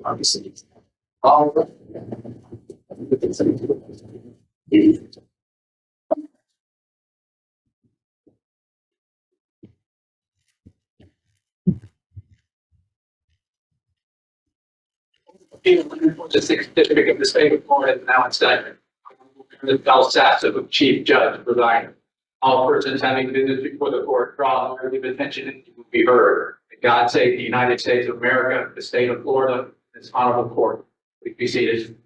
Obviously. All right. The sixth district of the state of Florida is now in session. The Bell Sasso, Chief Judge, presiding. All persons having business before the court draw order of attention and will be heard. May God save the United States of America, the state of Florida, and this honorable court. Please be seated.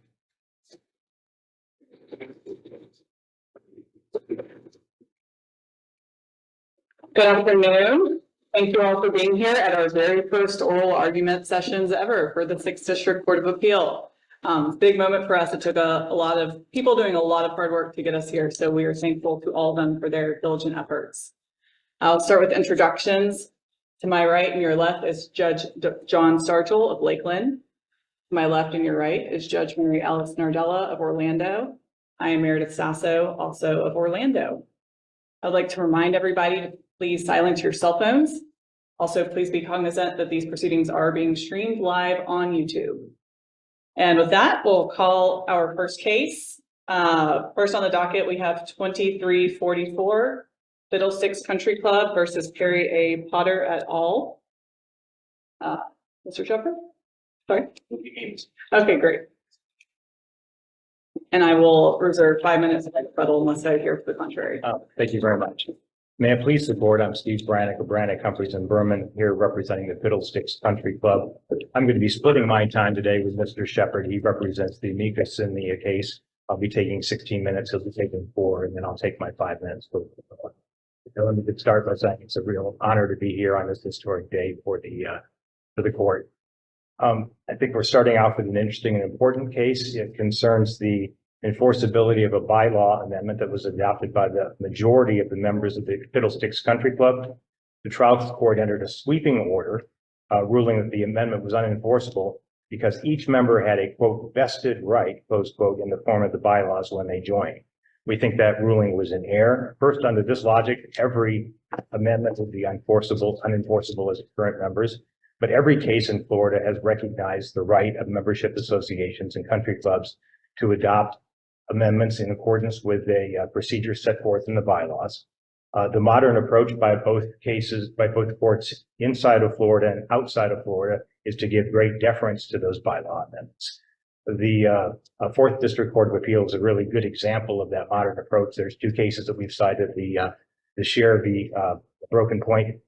Good afternoon. Thank you all for being here at our very first oral argument sessions ever for the 6th District Court of Appeal. Big moment for us. It took a lot of people doing a lot of hard work to get us here, so we are thankful to all of them for their diligent efforts. I'll start with introductions. To my right and your left is Judge John Starchel of Lakeland. To my left and your right is Judge Mary Alice Nardella of Orlando. I am Meredith Sasso, also of Orlando. I'd like to remind everybody to please silence your cell phones. Also, please be cognizant that these proceedings are being streamed live on YouTube. And with that, we'll call our first case. First on the docket, we have 2344 Fiddlesticks Country Club versus Perry A. Potter et al. Mr. Shepherd? Sorry? Okay, great. And I will reserve 5 minutes of rebuttal unless I hear to the contrary. Thank you very much. May it please the board, I'm Steve Brannick of Brannick Humphreys and Berman, here representing the Fiddlesticks Country Club. I'm going to be splitting my time today with Mr. Shepherd. He represents the amicus in the case. I'll be taking 16 minutes, he'll be taking 4, and then I'll take my 5 minutes. So let me get started by saying it's a real honor to be here on this historic day for the court. I think we're starting off with an interesting and important case. It concerns the enforceability of a bylaw amendment that was adopted by the majority of the members of the Fiddlesticks Country Club. The trial court entered a sweeping order ruling that the amendment was unenforceable because each member had a, quote, vested right, close quote, in the form of the bylaws when they joined. We think that ruling was in error. First, under this logic, every amendment would be unenforceable as current members. But every case in Florida has recognized the right of membership associations and country clubs to adopt amendments in accordance with a procedure set forth in the bylaws. The modern approach by both courts inside of Florida and outside of Florida is to give great deference to those bylaw amendments. The 4th District Court of Appeals is a really good example of that modern approach. There's 2 cases that we've cited, the Share v. Broken Point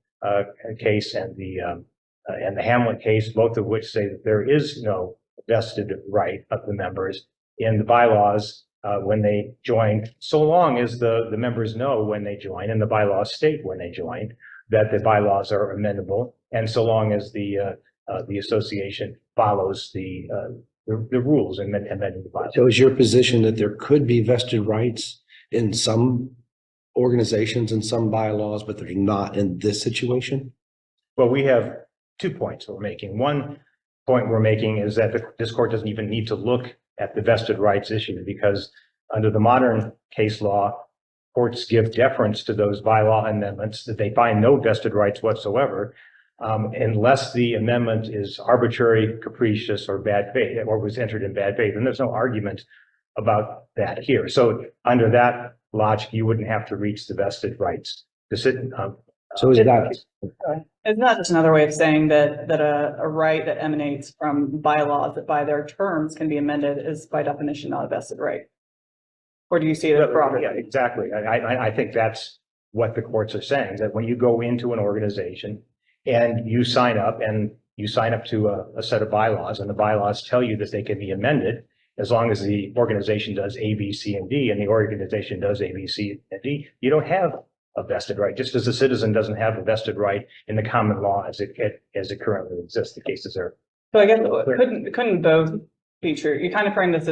case and the Hamlet case, both of which say that there is no vested right of the members in the bylaws when they join, so long as the members know when they join and the bylaws state when they join that the bylaws are amendable, and so long as the association follows the rules and amending the bylaws. So is your position that there could be vested rights in some organizations and some bylaws, but they're not in this situation? Well, we have 2 points we're making. One point we're making is that this court doesn't even need to look at the vested rights issue because under the modern case law, courts give deference to those bylaw amendments that they find no vested rights whatsoever, unless the amendment is arbitrary, capricious, or bad faith, or was entered in bad faith. And there's no argument about that here. So under that logic, you wouldn't have to reach the vested rights to sit. So is that? Isn't that just another way of saying that a right that emanates from bylaws that by their terms can be amended is by definition not a vested right? Or do you see it as broad? Yeah, exactly. I think that's what the courts are saying, that when you go into an organization and you sign up to a set of bylaws, and the bylaws tell you that they can be amended as long as the organization does A, B, C, and D, and the organization does A, B, C, and D, you don't have a vested right, just as a citizen doesn't have a vested right in the common law as it currently exists. The cases are. So I guess couldn't both be true? You kind of frame this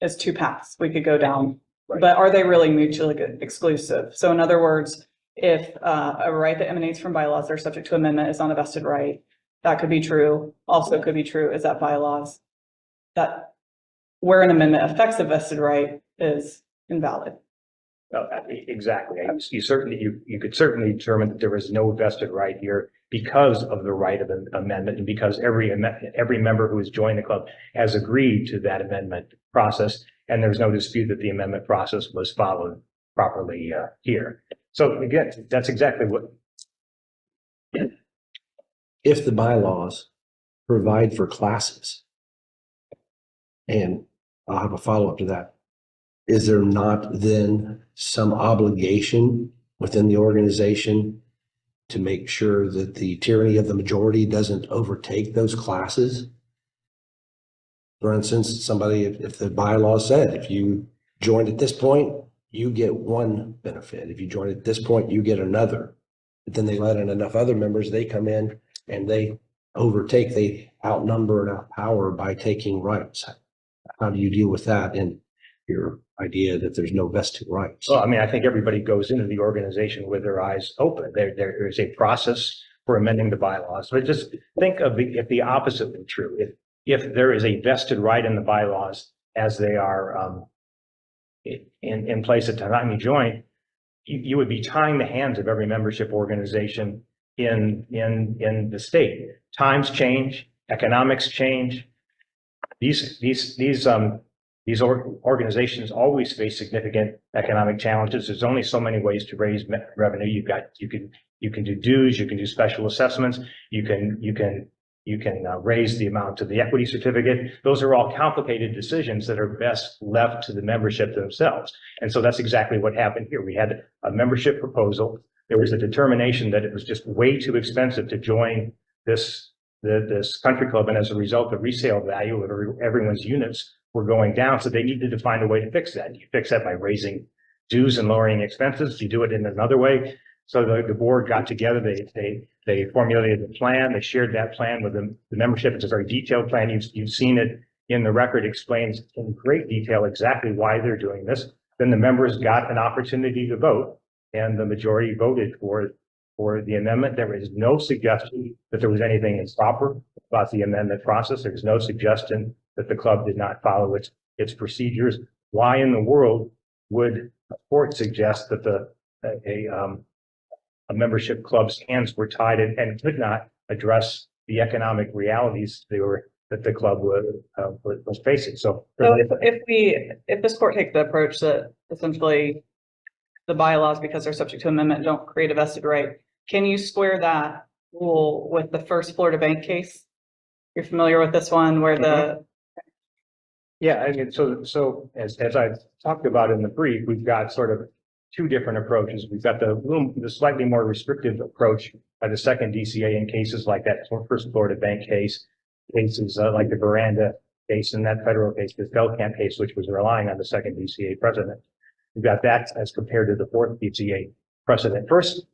as 2 paths we could go down, right. But are they really mutually exclusive? So in other words, if a right that emanates from bylaws that are subject to amendment is not a vested right, that could be true. Also could be true is that bylaws that where an amendment affects a vested right is invalid. Exactly. You could certainly determine that there is no vested right here because of the right of amendment and because every member who has joined the club has agreed to that amendment process. And there's no dispute that the amendment process was followed properly here. So again, that's exactly what. If the bylaws provide for classes, and I'll have a follow-up to that, is there not then some obligation within the organization to make sure that the tyranny of the majority doesn't overtake those classes? For instance, somebody, if the bylaw said, if you joined at this point, you get one benefit. If you join at this point, you get another. But then they let in enough other members, they come in and they overtake, they outnumber and outpower by taking rights. How do you deal with that in your idea that there's no vested rights? Well, I mean, I think everybody goes into the organization with their eyes open. There is a process for amending the bylaws. But just think of if the opposite were true. If there is a vested right in the bylaws as they are in place at the time you join, you would be tying the hands of every membership organization in the state. Times change, economics change. These organizations always face significant economic challenges. There's only so many ways to raise revenue. You can do dues, you can do special assessments, you can raise the amount of the equity certificate. Those are all complicated decisions that are best left to the membership themselves. And so that's exactly what happened here. We had a membership proposal. There was a determination that it was just way too expensive to join this country club. And as a result, the resale value of everyone's units were going down. So they needed to find a way to fix that. You fix that by raising dues and lowering expenses. You do it in another way. So the board got together, they formulated a plan, they shared that plan with the membership. It's a very detailed plan. You've seen it in the record, explains in great detail exactly why they're doing this. Then the members got an opportunity to vote, and the majority voted for the amendment. There is no suggestion that there was anything improper about the amendment process. There's no suggestion that the club did not follow its procedures. Why in the world would a court suggest that a membership club's hands were tied and could not address the economic realities that the club was facing? So if this court takes the approach that essentially the bylaws, because they're subject to amendment, don't create a vested right, can you square that rule with the First Florida Bank case? You're familiar with this one where the Yeah, I mean, so as I talked about in the brief, we've got sort of two different approaches. We've got the slightly more restrictive approach by the second DCA in cases like that First Florida Bank case, cases like the Veranda case and that federal case, the Feldkamp case, which was relying on the second DCA precedent. We've got that as compared to the fourth DCA precedent. First,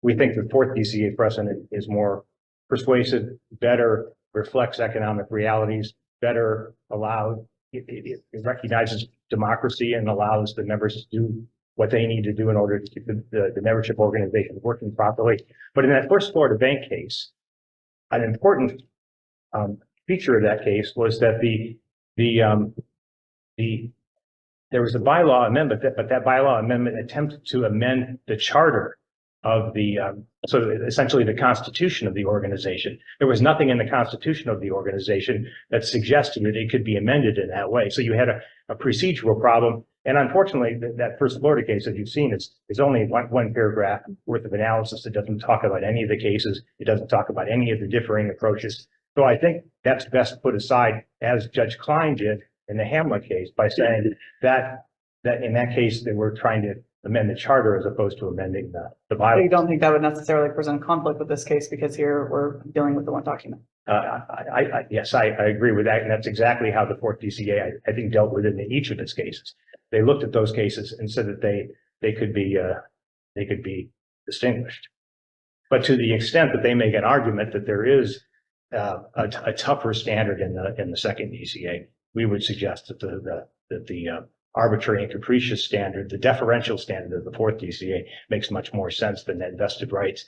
we think the fourth DCA precedent is more persuasive, better reflects economic realities, better allowed. It recognizes democracy and allows the members to do what they need to do in order to keep the membership organization working properly. But in that First Florida Bank case, an important feature of that case was that there was a bylaw amendment, but that bylaw amendment attempted to amend the charter of so essentially the constitution of the organization. There was nothing in the constitution of the organization that suggested that it could be amended in that way. So you had a procedural problem. And unfortunately, that First Florida case that you've seen is only one paragraph worth of analysis. It doesn't talk about any of the cases. It doesn't talk about any of the differing approaches. So I think that's best put aside, as Judge Klein did in the Hamlet case, by saying that in that case, they were trying to amend the charter as opposed to amending the bylaws. you don't think that would necessarily present a conflict with this case because here we're dealing with the one document? Yes, I agree with that. And that's exactly how the fourth DCA, I think, dealt with it in each of its cases. They looked at those cases and said that they could be distinguished. But to the extent that they make an argument that there is a tougher standard in the second DCA, we would suggest that the arbitrary and capricious standard, the deferential standard of the fourth DCA, makes much more sense than that vested rights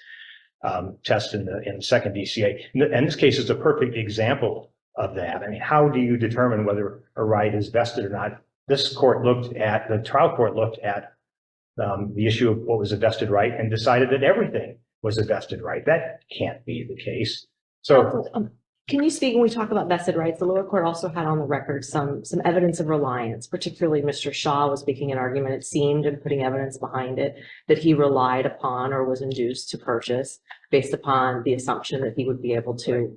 test in the second DCA. And this case is a perfect example of that. I mean, how do you determine whether a right is vested or not? The trial court looked at the issue of what was a vested right and decided that everything was a vested right. That can't be the case. So Can you speak, when we talk about vested rights, the lower court also had on the record some evidence of reliance, particularly Mr. Shaw was making an argument, it seemed, and putting evidence behind it, that he relied upon or was induced to purchase based upon the assumption that he would be able to,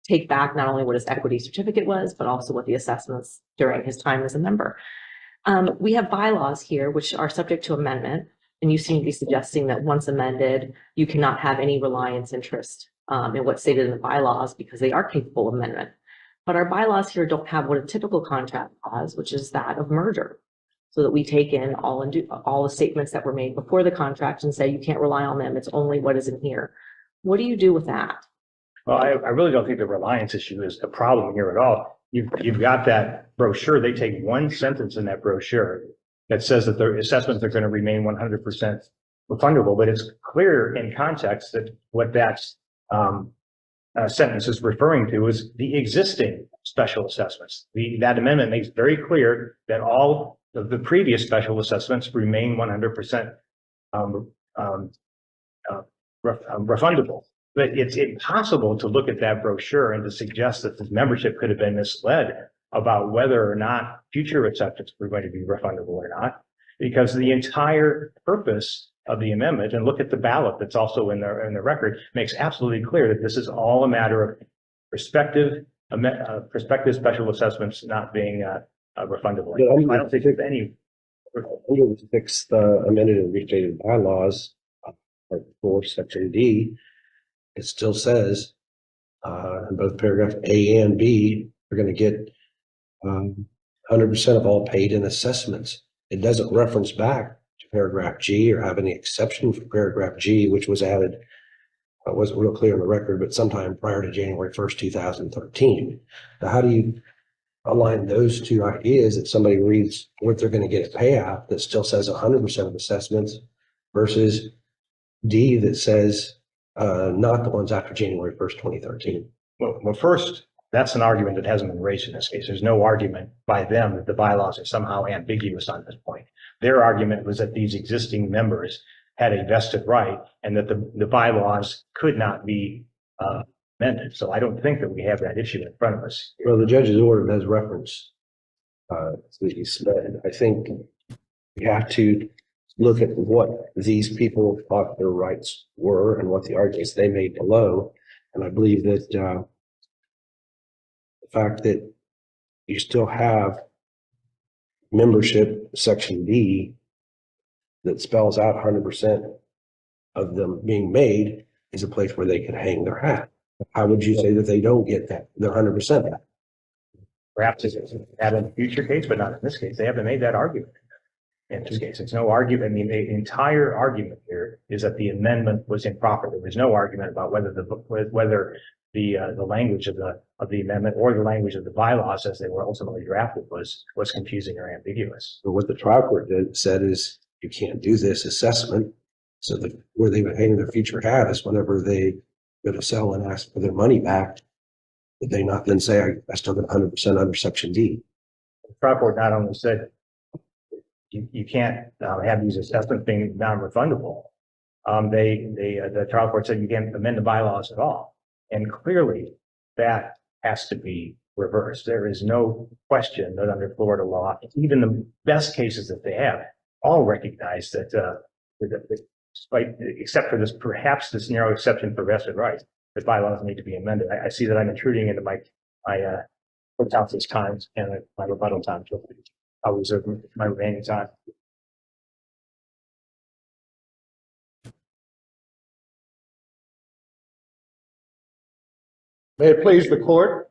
take back not only what his equity certificate was, but also what the assessments during his time as a member. We have bylaws here which are subject to amendment, and you seem to be suggesting that once amended, you cannot have any reliance interest in what's stated in the bylaws because they are capable of amendment. But our bylaws here don't have what a typical contract has, which is that of merger. So that we take in all the statements that were made before the contract and say you can't rely on them. It's only what is in here. What do you do with that? well, I really don't think the reliance issue is a problem here at all. You've got that brochure. They take one sentence in that brochure that says that their assessments are going to remain 100% refundable, but it's clear in context that what that sentence is referring to is the existing special assessments. That amendment makes very clear that all of the previous special assessments remain 100% refundable. But it's impossible to look at that brochure and to suggest that the membership could have been misled about whether or not future acceptance were going to be refundable or not, because the entire purpose of the amendment, and look at the ballot that's also in the record, makes absolutely clear that this is all a matter of prospective special assessments not being refundable. I don't think there's any. Under the sixth amended and restated bylaws, Part 4, Section D, it still says in both paragraph A and B, we're going to get 100% of all paid in assessments. It doesn't reference back to paragraph G or have any exception for paragraph G, which was added. It wasn't real clear in the record, but sometime prior to January 1st, 2013. Now, how do you align those two ideas that somebody reads what they're going to get a payout that still says 100% of assessments versus D that says not the ones after January 1st, 2013? Well, first, that's an argument that hasn't been raised in this case. There's no argument by them that the bylaws are somehow ambiguous on this point. Their argument was that these existing members had a vested right and that the bylaws could not be amended. So I don't think that we have that issue in front of us. Well, the judge's order does reference these. I think we have to look at what these people thought their rights were and what the arguments they made below. And I believe that the fact that you still have membership section D that spells out 100% of them being made is a place where they can hang their hat. How would you say that they don't get that? They're 100% back. Perhaps it's had in a future case, but not in this case. They haven't made that argument. In this case, it's no argument. I mean, the entire argument here is that the amendment was improper. There was no argument about whether the language of the amendment or the language of the bylaws as they were ultimately drafted was confusing or ambiguous. But what the trial court said is you can't do this assessment. So that where they would hang their future hat is whenever they go to sell and ask for their money back, did they not then say, I still got 100% under section D? The trial court not only said you can't have these assessments being non-refundable. The trial court said you can't amend the bylaws at all. And clearly that has to be reversed. There is no question that under Florida law, even the best cases that they have all recognize that despite, except for perhaps this narrow exception for vested rights, the bylaws need to be amended. I see that I'm intruding into my counsel's time and my rebuttal time. So I'll reserve my remaining time. May it please the court,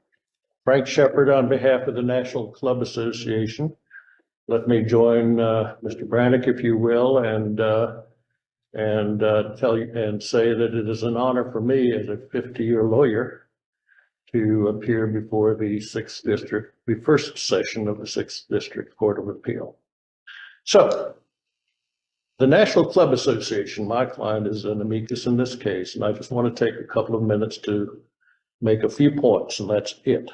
Frank Shepard on behalf of the National Club Association. Let me join Mr. Brannick, if you will, and tell you and say that it is an honor for me as a 50-year lawyer to appear before the first session of the 6th District Court of Appeal. So the National Club Association, my client is an amicus in this case, and I just want to take a couple of minutes to make a few points, and that's it.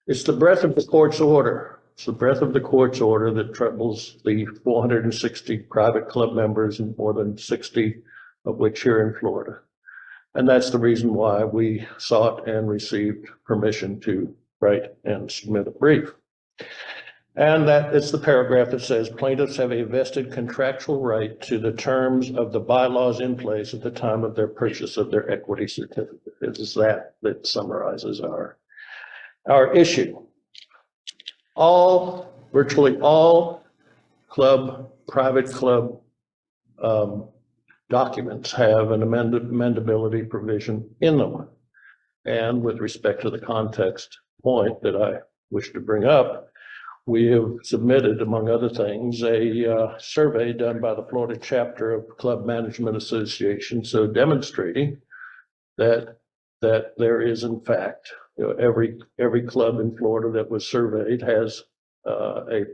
It's the breadth of the court's order. It's the breadth of the court's order that troubles the 460 private club members and more than 60 of which here in Florida. And that's the reason why we sought and received permission to write and submit a brief. And that is the paragraph that says plaintiffs have a vested contractual right to the terms of the bylaws in place at the time of their purchase of their equity certificate. It is that summarizes our issue. Virtually all private club documents have an amendability provision in them. And with respect to the context point that I wish to bring up, we have submitted, among other things, a survey done by the Florida chapter of Club Management Association, so demonstrating that there is, in fact, every club in Florida that was surveyed has an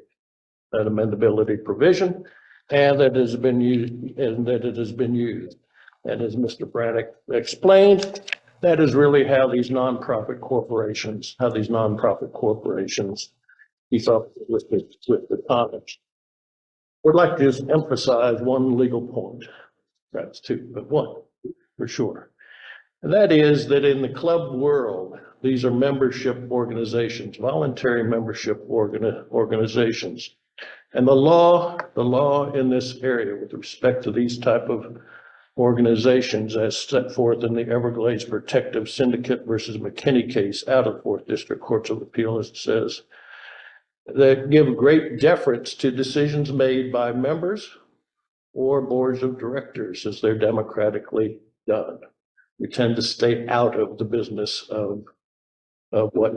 amendability provision, and that has been used, and that it has been used. And as Mr. Brannick explained, that is really how these nonprofit corporations keep up with the comments. Would like to just emphasize one legal point, perhaps two, but one for sure. And that is that in the club world, these are membership organizations, voluntary membership organizations. And the law in this area with respect to these type of organizations as set forth in the Everglades Protective Syndicate versus McKinney case out of 4th District Courts of Appeal, as it says, that give great deference to decisions made by members or boards of directors as they're democratically done. We tend to stay out of the business of what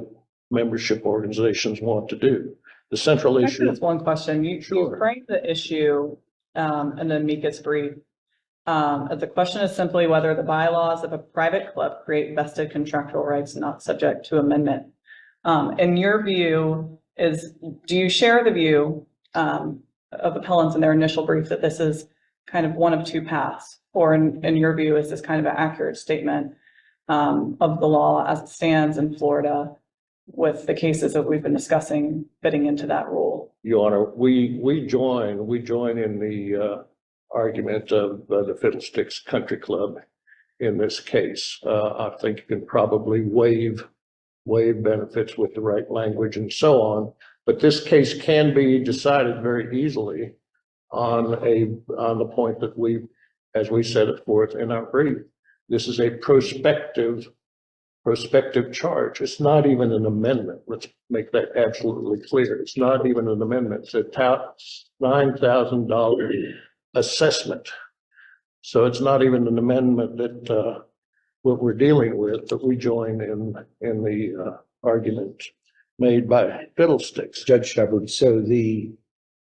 membership organizations want to do. The central issue. That's one question. You framed the issue in the amicus brief. The question is simply whether the bylaws of a private club create vested contractual rights not subject to amendment. In your view, do you share the view of appellants in their initial brief that this is kind of one of two paths? Or in your view, is this kind of an accurate statement of the law as it stands in Florida with the cases that we've been discussing fitting into that rule? Your Honor, we join in the argument of the Fiddlesticks Country Club in this case. I think you can probably waive benefits with the right language and so on, but this case can be decided very easily on the point that as we set it forth in our brief. This is a prospective charge. It's not even an amendment. Let's make that absolutely clear. It's not even an amendment. It's a $9,000 assessment. So it's not even an amendment that what we're dealing with, but we join in the argument made by Fiddlesticks. Judge Shepard, so the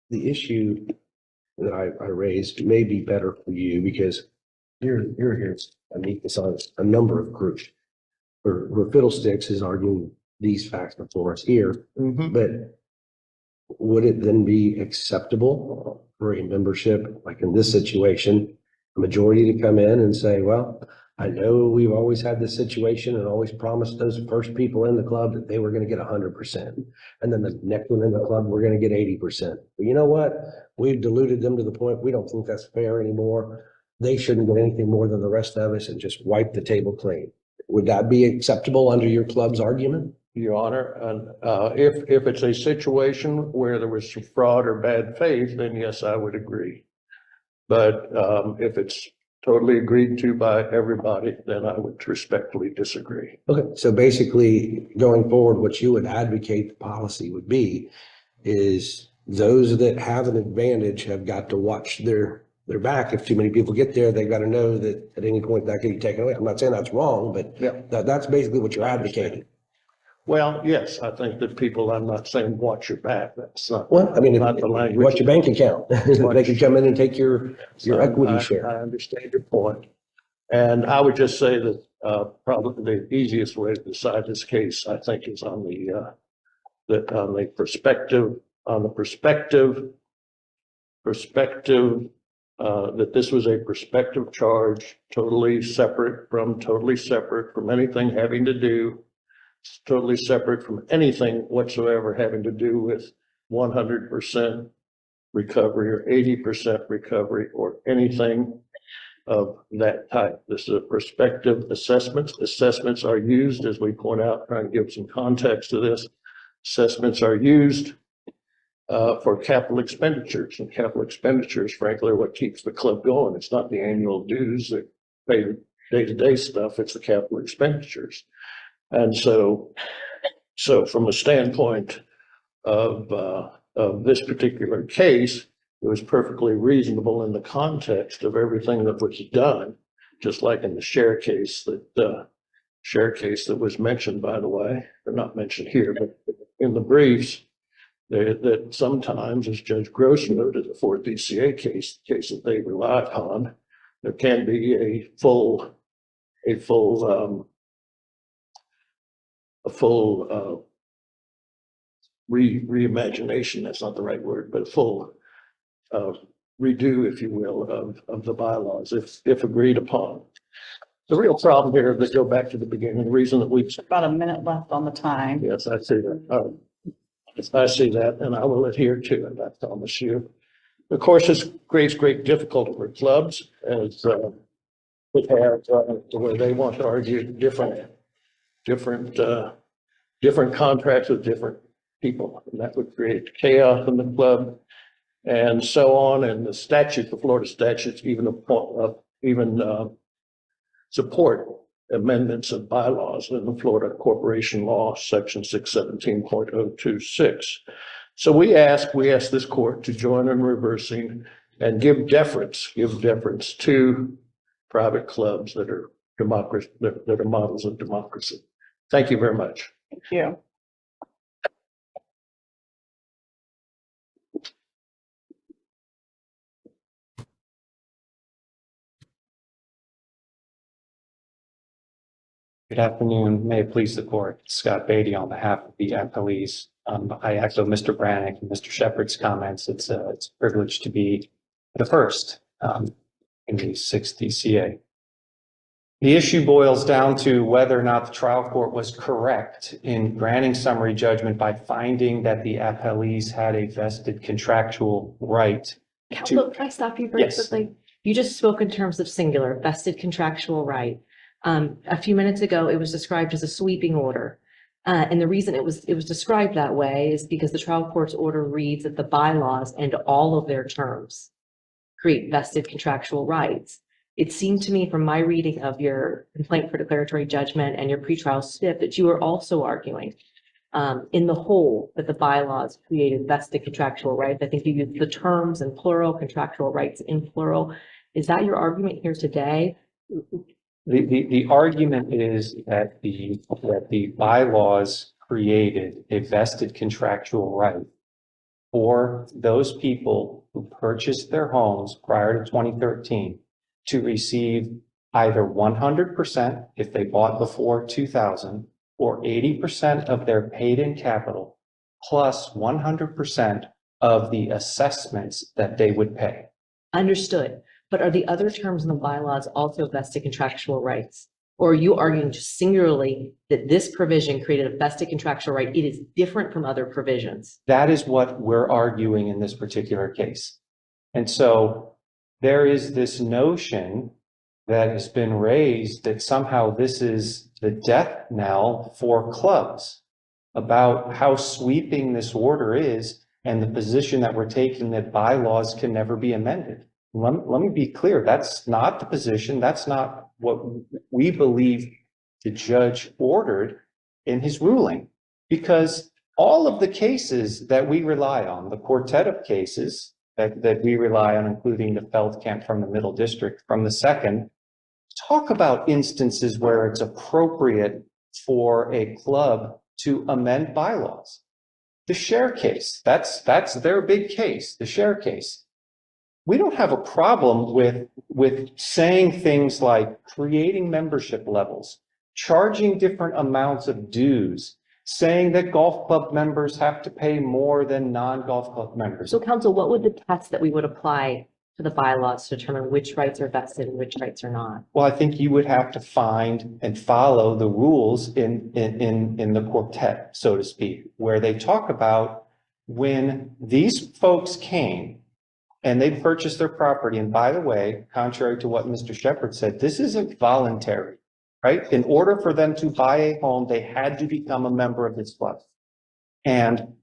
issue that I raised may be better for you because you're here to meet this on a number of groups. Where Fiddlesticks is arguing these facts before us here, but would it then be acceptable for a membership, like in this situation, a majority to come in and say, well, I know we've always had this situation and always promised those first people in the club that they were going to get 100%. And then the next one in the club, we're going to get 80%. But you know what? We've diluted them to the point we don't think that's fair anymore. They shouldn't get anything more than the rest of us and just wipe the table clean. Would that be acceptable under your club's argument? Your Honor, and if it's a situation where there was some fraud or bad faith, then yes, I would agree. But if it's totally agreed to by everybody, then I would respectfully disagree. Okay, so basically going forward, what you would advocate the policy would be is those that have an advantage have got to watch their back. If too many people get there, they've got to know that at any point that could be taken away. I'm not saying that's wrong, but Yeah. that's basically what you're advocating. Well, yes, I think that people, I'm not saying watch your back. That's not. Well, I mean, Not the language. what's your bank account? They could come in and take your equity share. I understand your point. And I would just say that probably the easiest way to decide this case, I think, is on the perspective that this was a prospective charge, totally separate from anything having to do, totally separate from anything whatsoever having to do with 100% recovery or 80% recovery or anything of that type. This is a prospective assessment. Assessments are used, as we point out, trying to give some context to this. Assessments are used for capital expenditures, and capital expenditures, frankly, are what keeps the club going. It's not the annual dues that pay day-to-day stuff, it's the capital expenditures. And so from a standpoint of this particular case, it was perfectly reasonable in the context of everything that was done, just like in the share case that was mentioned, by the way, or not mentioned here, but in the briefs, that sometimes, as Judge Gross noted, the fourth DCA case that they rely upon, there can be a full reimagination, that's not the right word, but full redo, if you will, of the bylaws if agreed upon. The real problem here, let's go back to the beginning, the reason that we. About a minute left on the time. Yes, I see that. I see that, and I will adhere to it, I promise you. Of course, this creates great difficulty for clubs as would have where they want to argue different contracts with different people, and that would create chaos in the club and so on. And the statute, the Florida statutes, even support amendments of bylaws in the Florida Corporation Law, section 617.026. So we ask this court to join in reversing and give deference to private clubs that are democracy, that are models of democracy. Thank you very much. Thank you. Good afternoon. May it please the court. Scott Beatty on behalf of the appellees. I echo Mr. Brannick and Mr. Shepard's comments. It's a privilege to be the first in the 6th DCA. The issue boils down to whether or not the trial court was correct in granting summary judgment by finding that the appellees had a vested contractual right. Counsel, can I stop you very Yes. quickly? You just spoke in terms of singular, vested contractual right. A few minutes ago, it was described as a sweeping order. And the reason it was described that way is because the trial court's order reads that the bylaws and all of their terms create vested contractual rights. It seemed to me from my reading of your complaint for declaratory judgment and your pretrial SIP that you were also arguing in the whole that the bylaws created vested contractual rights. I think you used the terms in plural, contractual rights in plural. Is that your argument here today? The argument is that the bylaws created a vested contractual right for those people who purchased their homes prior to 2013 to receive either 100% if they bought before 2000 or 80% of their paid-in capital plus 100% of the assessments that they would pay. Understood. But are the other terms in the bylaws also vested contractual rights? Or are you arguing just singularly that this provision created a vested contractual right? It is different from other provisions. That is what we're arguing in this particular case. And so there is this notion that has been raised that somehow this is the death knell for clubs about how sweeping this order is and the position that we're taking that bylaws can never be amended. Let me be clear. That's not the position. That's not what we believe the judge ordered in his ruling, because all of the cases that we rely on, the quartet of cases that we rely on, including the Feldkamp from the Middle District from the Second, talk about instances where it's appropriate for a club to amend bylaws. The share case, that's their big case, the share case. We don't have a problem with saying things like creating membership levels, charging different amounts of dues, saying that golf club members have to pay more than non-golf club members. So counsel, what would the test that we would apply to the bylaws to determine which rights are vested and which rights are not? Well, I think you would have to find and follow the rules in the quartet, so to speak, where they talk about when these folks came and they purchased their property. And by the way, contrary to what Mr. Shepherd said, this isn't voluntary, right? In order for them to buy a home, they had to become a member of this club. And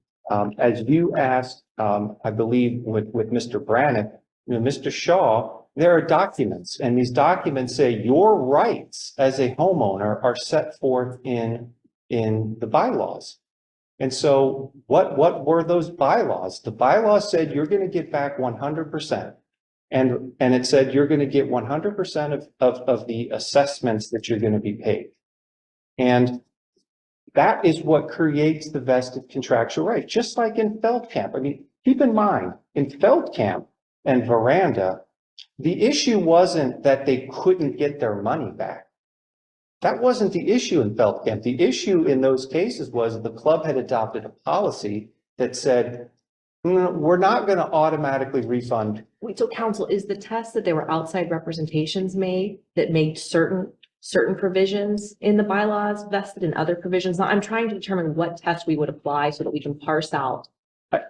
as you asked, I believe with Mr. Brannick, Mr. Shaw, there are documents, and these documents say your rights as a homeowner are set forth in the bylaws. And so what were those bylaws? The bylaws said you're going to get back 100%. And it said you're going to get 100% of the assessments that you're going to be paid. And that is what creates the vested contractual right, just like in Feldkamp. I mean, keep in mind, in Feldkamp and Veranda, the issue wasn't that they couldn't get their money back. That wasn't the issue in Feldkamp. The issue in those cases was the club had adopted a policy that said, we're not going to automatically refund. Wait, so counsel, is the test that there were outside representations made that made certain provisions in the bylaws vested in other provisions? Now, I'm trying to determine what test we would apply so that we can parse out.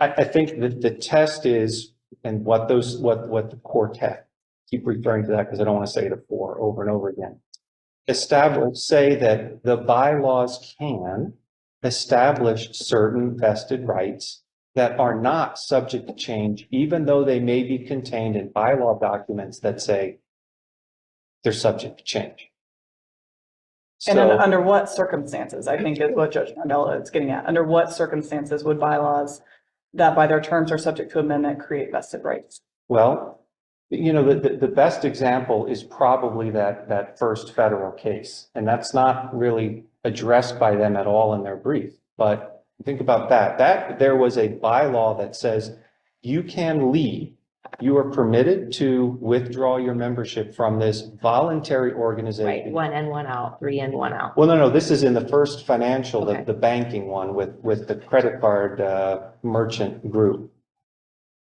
I think that the test is, and what the core test, keep referring to that because I don't want to say it over and over again. Say that the bylaws can establish certain vested rights that are not subject to change, even though they may be contained in bylaw documents that say they're subject to change. And So, under what circumstances, I think is what Judge Mandela is getting at. Under what circumstances would bylaws that by their terms are subject to amendment create vested rights? well, the best example is probably that first federal case. And that's not really addressed by them at all in their brief. But think about that there was a bylaw that says you can leave. You are permitted to withdraw your membership from this voluntary Right, organization. 1 in, 1 out, 3 in, 1 out. Well, no, this is in the first financial, Okay. the banking one with the credit card merchant group.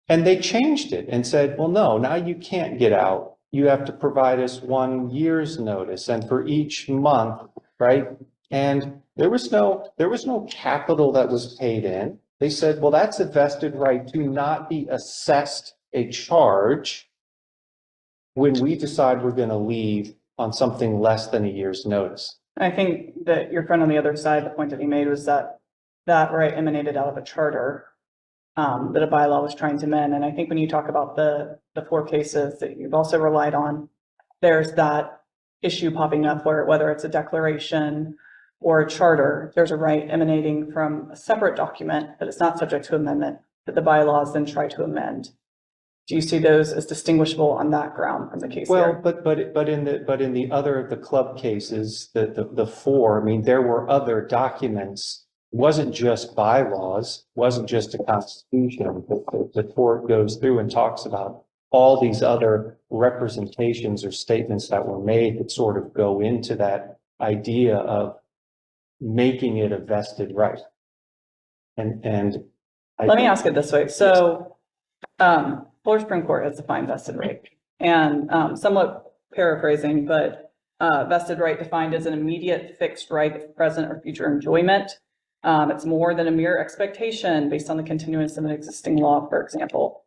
And they changed it and said, well, no, now you can't get out. You have to provide us 1 year's notice, and for each month, right? And there was no capital that was paid in. They said, well, that's a vested right to not be assessed a charge when we decide we're going to leave on something less than a year's notice. I think that your friend on the other side, the point that he made was that right emanated out of a charter that a bylaw was trying to amend. And I think when you talk about the 4 cases that you've also relied on, there's that issue popping up where whether it's a declaration or a charter, there's a right emanating from a separate document that is not subject to amendment that the bylaws then try to amend. Do you see those as distinguishable on that ground from the case Well, here? but in the other, the club cases, the 4, I mean, there were other documents. It wasn't just bylaws, wasn't just a constitution. The court goes through and talks about all these other representations or statements that were made that sort of go into that idea of making it a vested right. And Let me ask it this way. So, Fuller Supreme Court has defined vested right, and somewhat paraphrasing, but vested right defined as an immediate fixed right of present or future enjoyment. It's more than a mere expectation based on the continuance of an existing law, for example.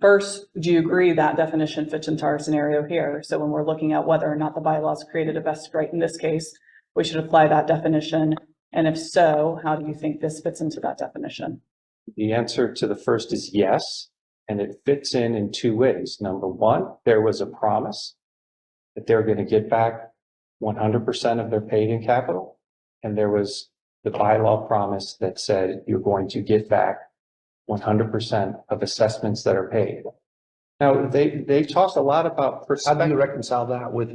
First, do you agree that definition fits into our scenario here? So when we're looking at whether or not the bylaws created a vested right in this case, we should apply that definition. And if so, how do you think this fits into that definition? the answer to the first is yes. And it fits in 2 ways. Number one, there was a promise that they're going to get back 100% of their paid-in capital. And there was the bylaw promise that said you're going to get back 100% of assessments that are paid. Now, they talked a lot about How do you reconcile that with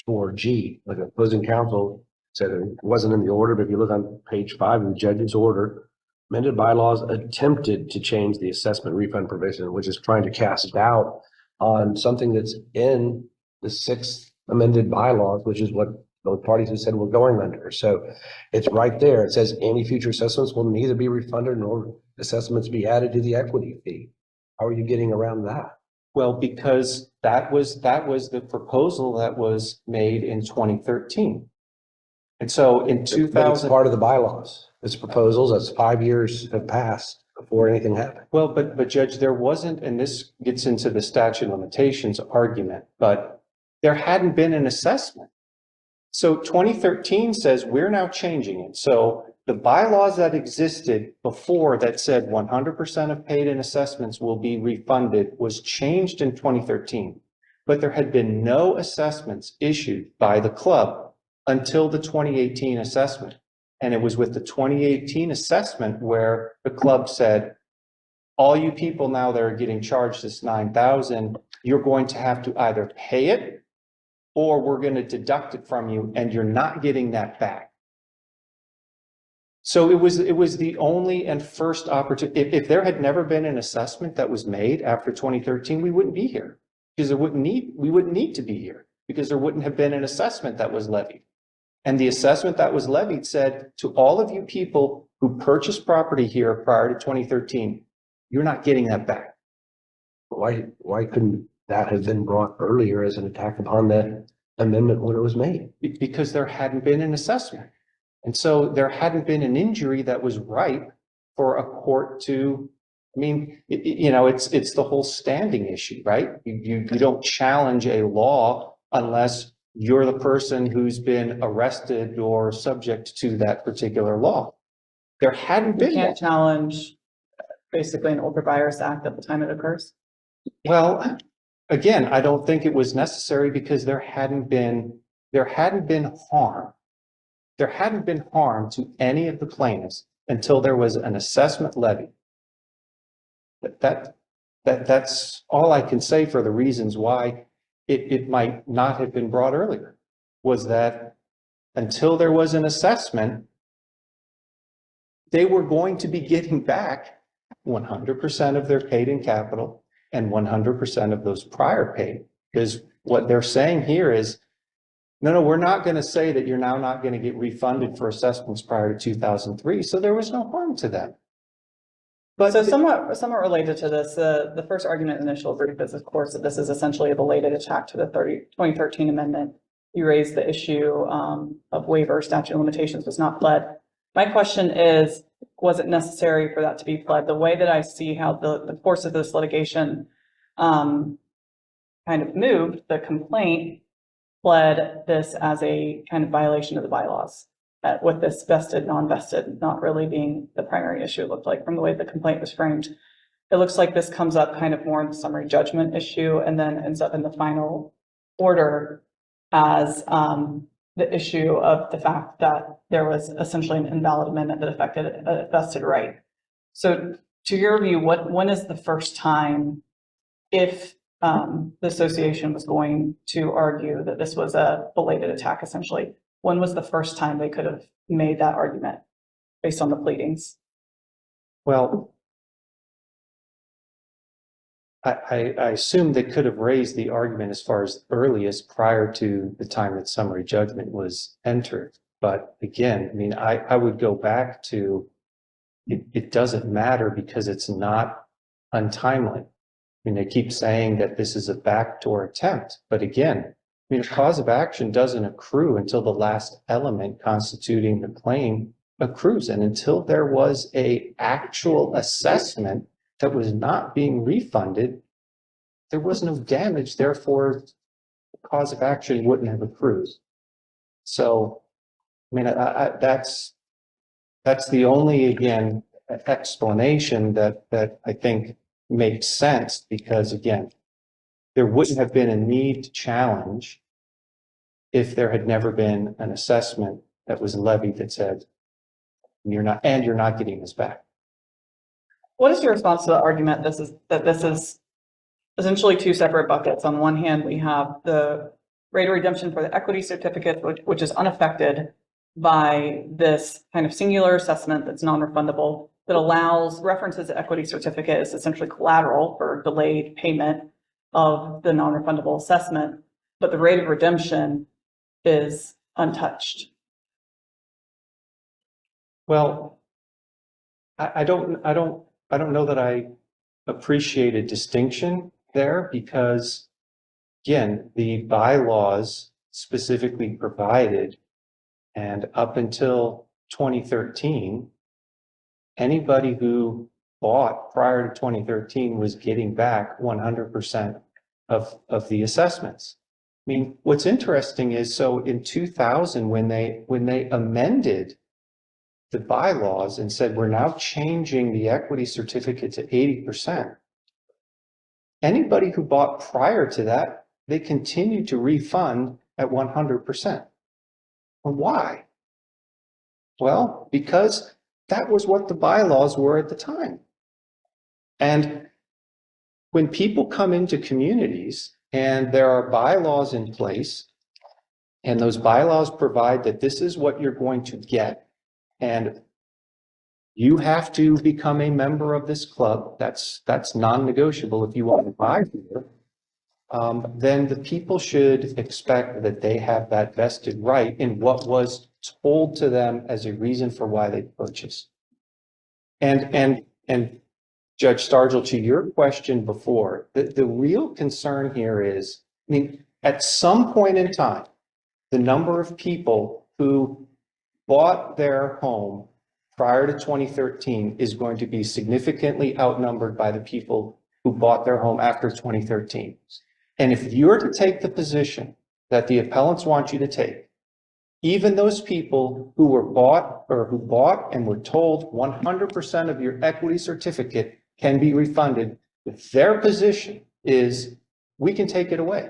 4G? Like opposing counsel said it wasn't in the order, but if you look on page 5 of the judge's order, amended bylaws attempted to change the assessment refund provision, which is trying to cast doubt on something that's in the 6th amended bylaws, which is what both parties have said we're going under. So it's right there. It says any future assessments will neither be refunded nor assessments be added to the equity fee. How are you getting around that? Well, because that was the proposal that was made in 2013. And so in But it's 2000, part of the bylaws. It's proposals, that's 5 years have passed. before anything happened. Well, but Judge, there wasn't, and this gets into the statute of limitations argument, but there hadn't been an assessment. So 2013 says we're now changing it. So the bylaws that existed before that said 100% of paid-in assessments will be refunded was changed in 2013. But there had been no assessments issued by the club until the 2018 assessment. And it was with the 2018 assessment where the club said, all you people now that are getting charged this 9,000, you're going to have to either pay it or we're going to deduct it from you and you're not getting that back. So it was the only and first opportunity. If there had never been an assessment that was made after 2013, we wouldn't be here because we wouldn't need to be here because there wouldn't have been an assessment that was levied. And the assessment that was levied said to all of you people who purchased property here prior to 2013, you're not getting that back. Why couldn't that have been brought earlier as an attack upon that amendment when it was made? Because there hadn't been an assessment. And so there hadn't been an injury that was ripe for a court to, I mean, it's the whole standing issue, right? You don't challenge a law unless you're the person who's been arrested or subject to that particular law. There hadn't You been can't one. challenge basically an Older Buyers Act at the time it occurs. Well, again, I don't think it was necessary because there hadn't been harm. There hadn't been harm to any of the plaintiffs until there was an assessment levy. That's all I can say for the reasons why it might not have been brought earlier, was that until there was an assessment, they were going to be getting back 100% of their paid-in capital and 100% of those prior paid. Because what they're saying here is, no, we're not going to say that you're now not going to get refunded for assessments prior to 2003. So there was no harm to them. But So somewhat related to this, the first argument in the initial brief is, of course, that this is essentially a belated attack to the 2013 amendment. You raised the issue of waiver statute of limitations was not pled. My question is, was it necessary for that to be pled? The way that I see how the course of this litigation kind of moved, the complaint pled this as a kind of violation of the bylaws, with this vested, non-vested not really being the primary issue, it looked like, from the way the complaint was framed. It looks like this comes up kind of more in the summary judgment issue and then ends up in the final order as the issue of the fact that there was essentially an invalid amendment that affected a vested right. So to your view, when is the first time, if the association was going to argue that this was a belated attack, essentially, when was the first time they could have made that argument based on the pleadings? well, I assume they could have raised the argument as far as early as prior to the time that summary judgment was entered. But again, I mean, I would go back to it doesn't matter because it's not untimely. I mean, they keep saying that this is a backdoor attempt, but again, I mean, a cause of action doesn't accrue until the last element constituting the claim accrues. And until there was a actual assessment that was not being refunded, there was no damage, therefore the cause of action wouldn't have accrued. So, I mean, that's the only, again, explanation that I think makes sense, because again, there wouldn't have been a need to challenge if there had never been an assessment that was levied that said, you're not getting this back. What is your response to the argument that this is essentially two separate buckets? On one hand, we have the rate of redemption for the equity certificate, which is unaffected by this kind of singular assessment that's non-refundable, that allows references to equity certificate as essentially collateral for delayed payment of the non-refundable assessment, but the rate of redemption is untouched. Well, I don't know that I appreciate a distinction there, because again, the bylaws specifically provided, and up until 2013, anybody who bought prior to 2013 was getting back 100% of the assessments. I mean, what's interesting is, so in 2000, when they amended the bylaws and said, we're now changing the equity certificate to 80%. Anybody who bought prior to that, they continued to refund at 100%. Well, why? Well, because that was what the bylaws were at the time. And when people come into communities and there are bylaws in place, and those bylaws provide that this is what you're going to get, and you have to become a member of this club, that's non-negotiable if you want to buy here, then the people should expect that they have that vested right in what was told to them as a reason for why they purchased. And Judge Stargell, to your question before, the real concern here is, I mean, at some point in time, the number of people who bought their home prior to 2013 is going to be significantly outnumbered by the people who bought their home after 2013. And if you're to take the position that the appellants want you to take, even those people who were bought or who bought and were told 100% of your equity certificate can be refunded, their position is we can take it away.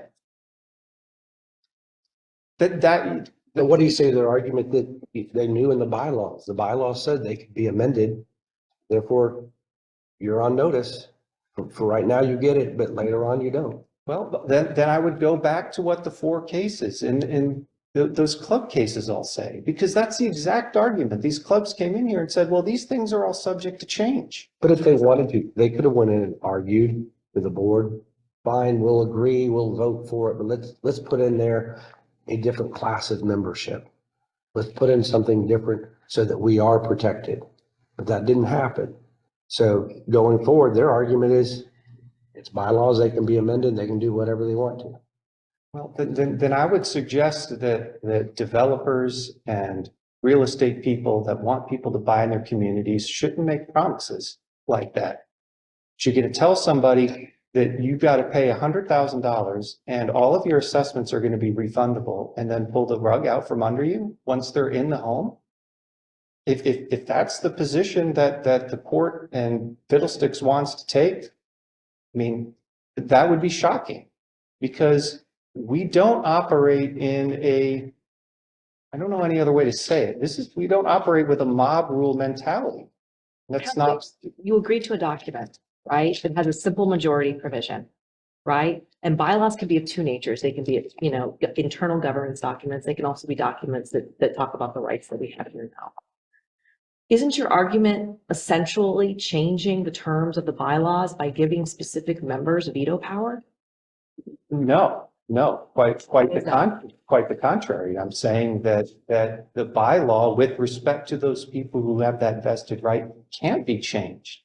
Then what do you say to their argument that they knew in the bylaws? The bylaws said they could be amended. Therefore, you're on notice. For right now, you get it, but later on, you don't. Well, then I would go back to what the four cases in those club cases all say, because that's the exact argument. These clubs came in here and said, well, these things are all subject to change. But if they wanted to, they could have went in and argued with the board. Fine, we'll agree, we'll vote for it, but let's put in there a different class of membership. Let's put in something different so that we are protected. But that didn't happen. So going forward, their argument is it's bylaws, they can be amended, they can do whatever they want to. Well, then I would suggest that developers and real estate people that want people to buy in their communities shouldn't make promises like that. You're going to tell somebody that you've got to pay $100,000 and all of your assessments are going to be refundable, and then pull the rug out from under you once they're in the home. If that's the position that the court and Fiddlesticks wants to take, I mean, that would be shocking, because we don't operate in a, I don't know any other way to say it. We don't operate with a mob rule mentality. That's not. You agreed to a document, right? That has a simple majority provision, right? And bylaws can be of two natures. They can be, internal governance documents. They can also be documents that talk about the rights that we have here now. Isn't your argument essentially changing the terms of the bylaws by giving specific members veto power? No, quite the contrary. I'm saying that the bylaw with respect to those people who have that vested right can't be changed.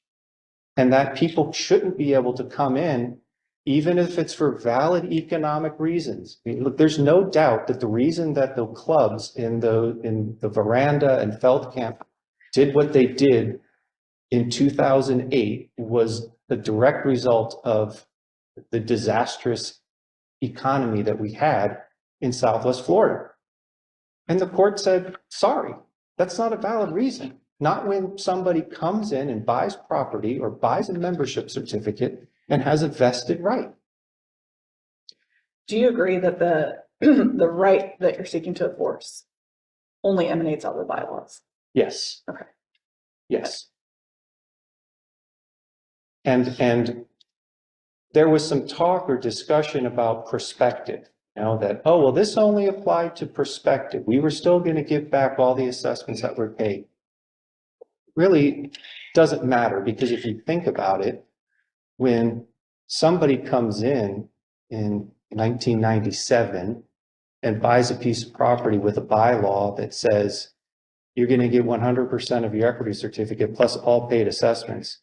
And that people shouldn't be able to come in, even if it's for valid economic reasons. I mean, look, there's no doubt that the reason that the clubs in the Veranda and Feldkamp did what they did in 2008 was the direct result of the disastrous economy that we had in Southwest Florida. And the court said, sorry, that's not a valid reason. Not when somebody comes in and buys property or buys a membership certificate and has a vested right. Do you agree that the right that you're seeking to enforce only emanates out of the bylaws? Yes. Okay. Yes. And there was some talk or discussion about perspective, that, oh, well, this only applied to perspective. We were still going to give back all the assessments that were paid. Really doesn't matter, because if you think about it, when somebody comes in 1997 and buys a piece of property with a bylaw that says you're going to get 100% of your equity certificate plus all paid assessments,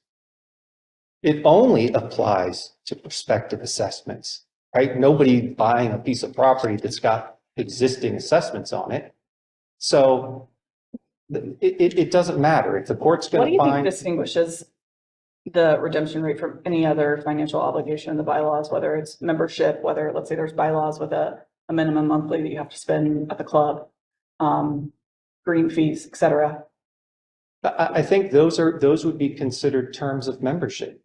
it only applies to prospective assessments, right? Nobody buying a piece of property that's got existing assessments on it. So it doesn't matter if the court's What going do to you think find. distinguishes the redemption rate from any other financial obligation in the bylaws, whether it's membership, whether, let's say there's bylaws with a minimum monthly that you have to spend at the club, green fees, et cetera. I think those would be considered terms of membership.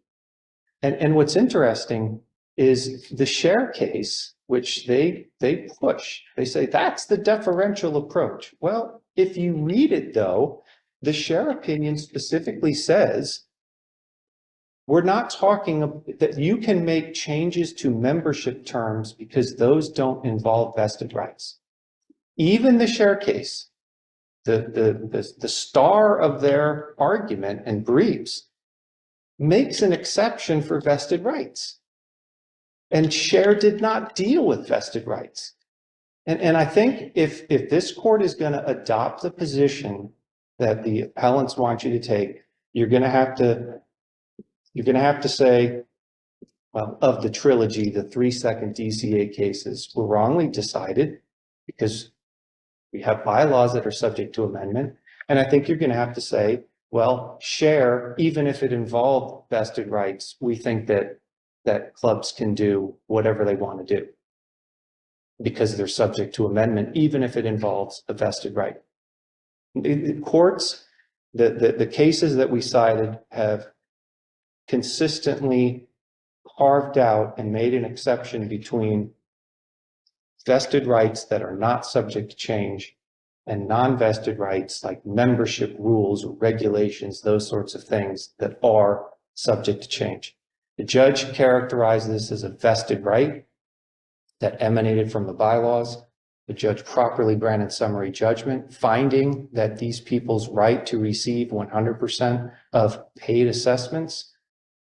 And what's interesting is the share case, which they push, they say that's the deferential approach. Well, if you read it though, the share opinion specifically says, we're not talking that you can make changes to membership terms because those don't involve vested rights. Even the share case, the star of their argument and briefs makes an exception for vested rights. And share did not deal with vested rights. And I think if this court is going to adopt the position that the appellants want you to take, you're going to have to say, well, of the trilogy, the 3 second DCA cases were wrongly decided because we have bylaws that are subject to amendment. And I think you're going to have to say, well, share, even if it involved vested rights, we think that clubs can do whatever they want to do because they're subject to amendment, even if it involves a vested right. The courts, the cases that we cited have consistently carved out and made an exception between vested rights that are not subject to change and non-vested rights like membership rules, regulations, those sorts of things that are subject to change. The judge characterized this as a vested right that emanated from the bylaws. The judge properly granted summary judgment, finding that these people's right to receive 100% of paid assessments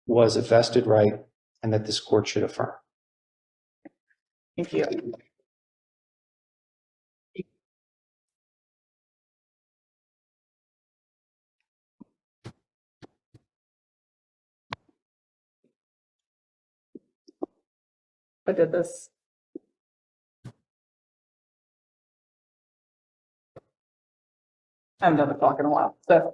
was a vested right and that this court should affirm. Thank you. I did this. I haven't done the clock in a while, so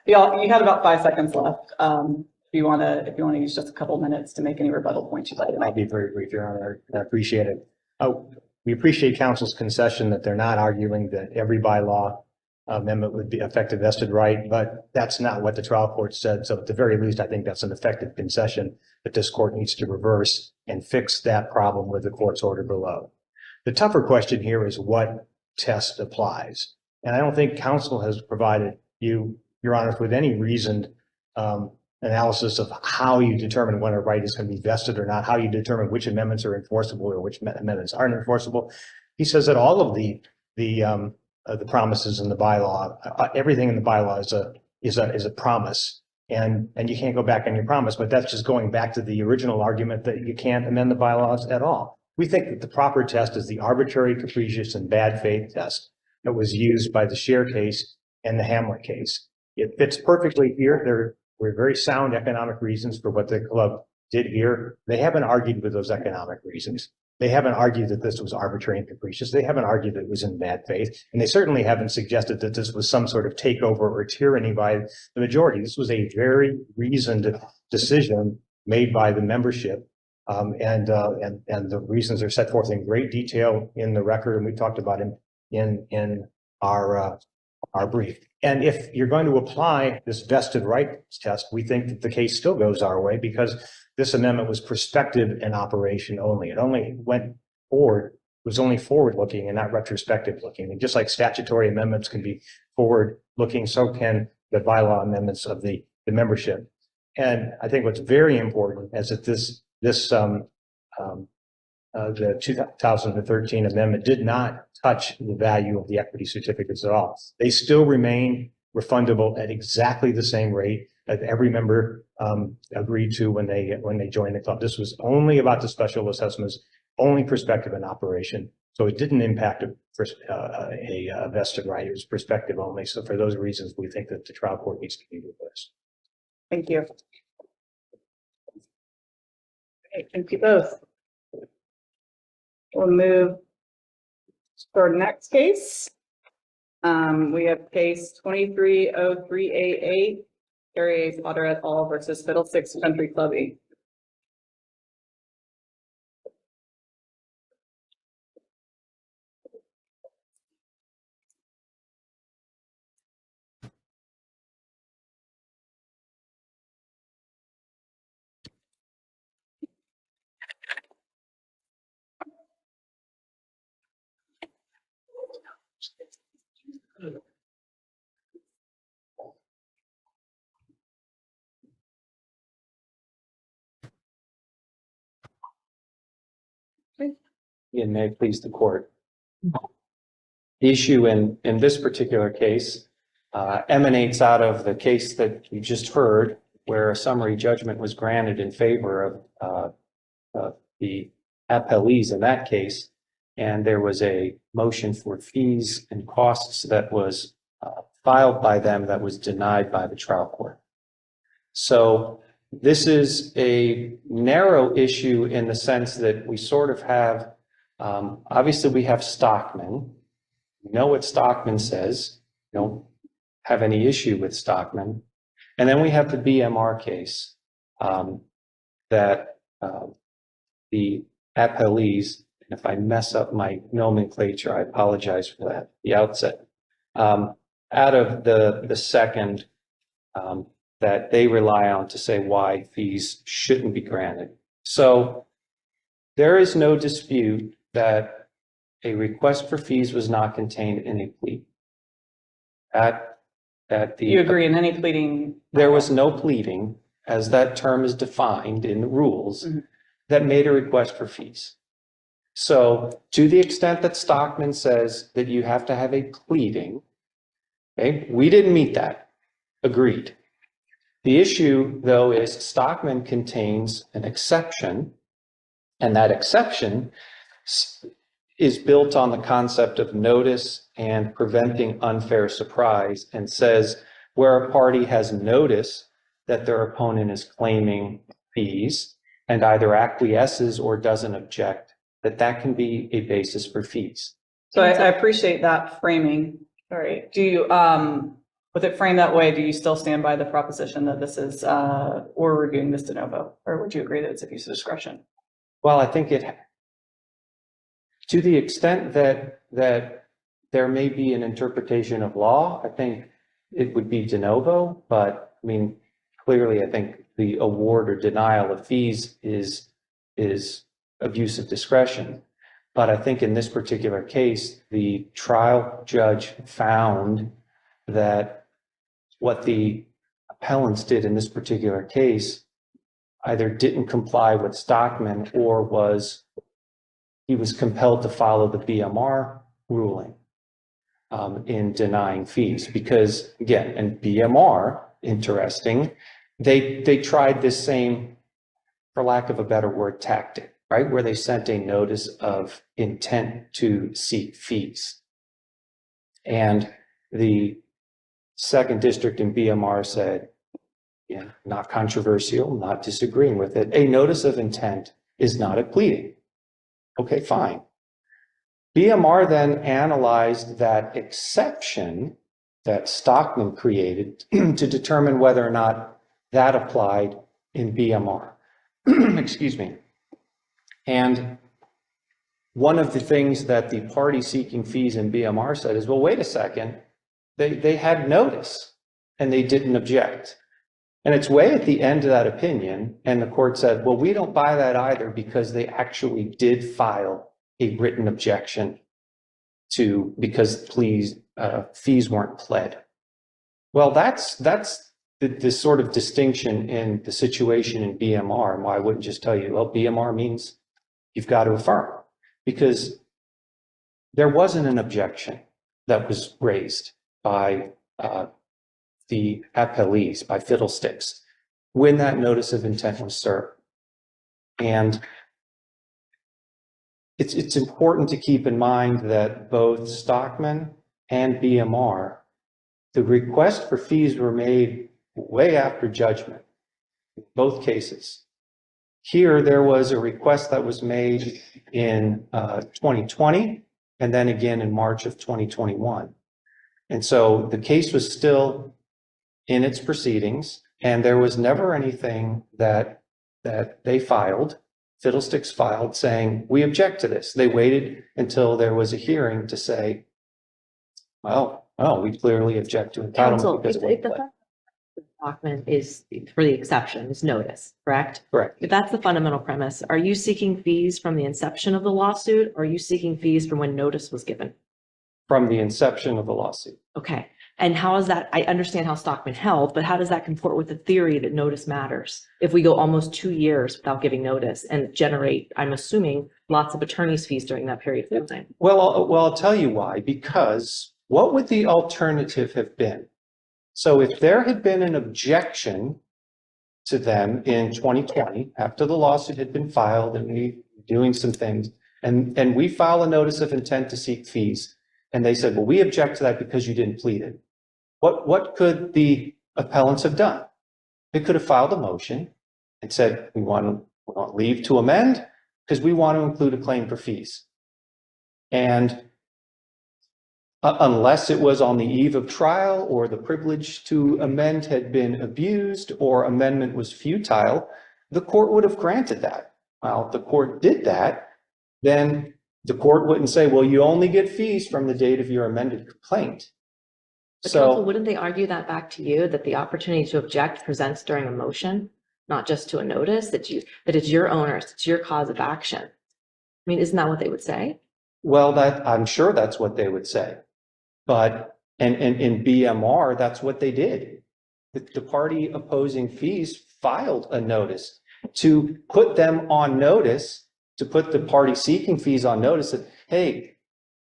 y'all, you had about 5 seconds left. If you want to use just a couple minutes to make any rebuttal points you'd like to I'll make. be very brief, Your Honor. I appreciate it. We appreciate counsel's concession that they're not arguing that every bylaw amendment would be effective vested right, but that's not what the trial court said. So at the very least, I think that's an effective concession that this court needs to reverse and fix that problem with the court's order below. The tougher question here is what test applies. And I don't think counsel has provided you, Your Honor, with any reasoned analysis of how you determine when a right is going to be vested or not, how you determine which amendments are enforceable or which amendments aren't enforceable. He says that all of the promises in the bylaw, everything in the bylaw is a promise, and you can't go back on your promise. But that's just going back to the original argument that you can't amend the bylaws at all. We think that the proper test is the arbitrary, capricious, and bad faith test that was used by the Share case and the Hamlet case. It fits perfectly here. There were very sound economic reasons for what the club did here. They haven't argued with those economic reasons. They haven't argued that this was arbitrary and capricious. They haven't argued that it was in bad faith. And they certainly haven't suggested that this was some sort of takeover or tyranny by the majority. This was a very reasoned decision made by the membership. And the reasons are set forth in great detail in the record. And we talked about them in our brief. And if you're going to apply this vested rights test, we think that the case still goes our way because this amendment was prospective in operation only. It only went forward, was only forward looking and not retrospective looking. And just like statutory amendments can be forward looking, so can the bylaw amendments of the membership. And I think what's very important is that the 2013 amendment did not touch the value of the equity certificates at all. They still remain refundable at exactly the same rate that every member agreed to when they joined the club. This was only about the special assessments, only prospective in operation. So it didn't impact a vested right. It was prospective only. So for those reasons, we think that the trial court needs to be reversed. Thank you. Okay, thank you both. We'll move to our next case. We have case 230388, Harry A. Potter et al. Versus Fiddlesticks Country Club, Inc. And may it please the court. The issue in this particular case emanates out of the case that you just heard, where a summary judgment was granted in favor of the appellees in that case. And there was a motion for fees and costs that was filed by them that was denied by the trial court. So this is a narrow issue in the sense that we sort of have, obviously we have Stockman. We know what Stockman says. We don't have any issue with Stockman. And then we have the BMR case that the appellees, and if I mess up my nomenclature, I apologize for that at the outset, out of the second that they rely on to say why fees shouldn't be granted. So there is no dispute that a request for fees was not contained in a plea. You agree in any pleading? There was no pleading, as that term is defined in the rules, that made a request for fees. So to the extent that Stockman says that you have to have a pleading, okay, we didn't meet that. Agreed. The issue, though, is Stockman contains an exception, and that exception is built on the concept of notice and preventing unfair surprise, and says where a party has notice that their opponent is claiming fees and either acquiesces or doesn't object, that can be a basis for fees. So I appreciate that framing. All right. Do you, with it framed that way, do you still stand by the proposition that this is, we're reviewing this de novo, or would you agree that it's abuse of discretion? Well, I think to the extent that there may be an interpretation of law, I think it would be de novo, but I mean, clearly, I think the award or denial of fees is abuse of discretion. But I think in this particular case, the trial judge found that what the appellants did in this particular case either didn't comply with Stockman or he was compelled to follow the BMR ruling in denying fees. Because again, in BMR, interesting, they tried this same, for lack of a better word, tactic, right? Where they sent a notice of intent to seek fees. And the second district in BMR said, yeah, not controversial, not disagreeing with it. A notice of intent is not a pleading. Okay, fine. BMR then analyzed that exception that Stockman created to determine whether or not that applied in BMR. Excuse me. And one of the things that the party seeking fees in BMR said is, well, wait a second, they had notice and they didn't object. And it's way at the end of that opinion, and the court said, well, we don't buy that either because they actually did file a written objection because fees weren't pled. Well, that's the sort of distinction in the situation in BMR, and why I wouldn't just tell you, well, BMR means you've got to affirm, because there wasn't an objection that was raised by the appellees, by Fiddlesticks, when that notice of intent was served. And it's important to keep in mind that both Stockman and BMR, the request for fees were made way after judgment, both cases. Here, there was a request that was made in 2020, and then again in March of 2021. And so the case was still in its proceedings. And there was never anything that they filed, Fiddlesticks filed, saying, we object to this. They waited until there was a hearing to say, well, we clearly object to Counsel, entitlement because if it wasn't the pled. document is, for the exception, is notice, correct? Correct. If that's the fundamental premise, are you seeking fees from the inception of the lawsuit? Or are you seeking fees from when notice was given? From the inception of the lawsuit. Okay, and how is that, I understand how Stockman held, but how does that comport with the theory that notice matters? If we go almost 2 years without giving notice and generate, I'm assuming, lots of attorney's fees during that period of time. Well, I'll tell you why, because what would the alternative have been? So if there had been an objection to them in 2020, after the lawsuit had been filed and we were doing some things, and we file a notice of intent to seek fees, and they said, well, we object to that because you didn't plead it. What could the appellants have done? They could have filed a motion and said, we want leave to amend because we want to include a claim for fees. And unless it was on the eve of trial or the privilege to amend had been abused or amendment was futile, the court would have granted that. Well, if the court did that, then the court wouldn't say, well, you only get fees from the date of your amended complaint. But counsel, So, wouldn't they argue that back to you, that the opportunity to object presents during a motion, not just to a notice, that it's your owners, it's your cause of action? I mean, isn't that what they would say? well, I'm sure that's what they would say. But, and in BMR, that's what they did. The party opposing fees filed a notice to put them on notice, to put the party seeking fees on notice that, hey,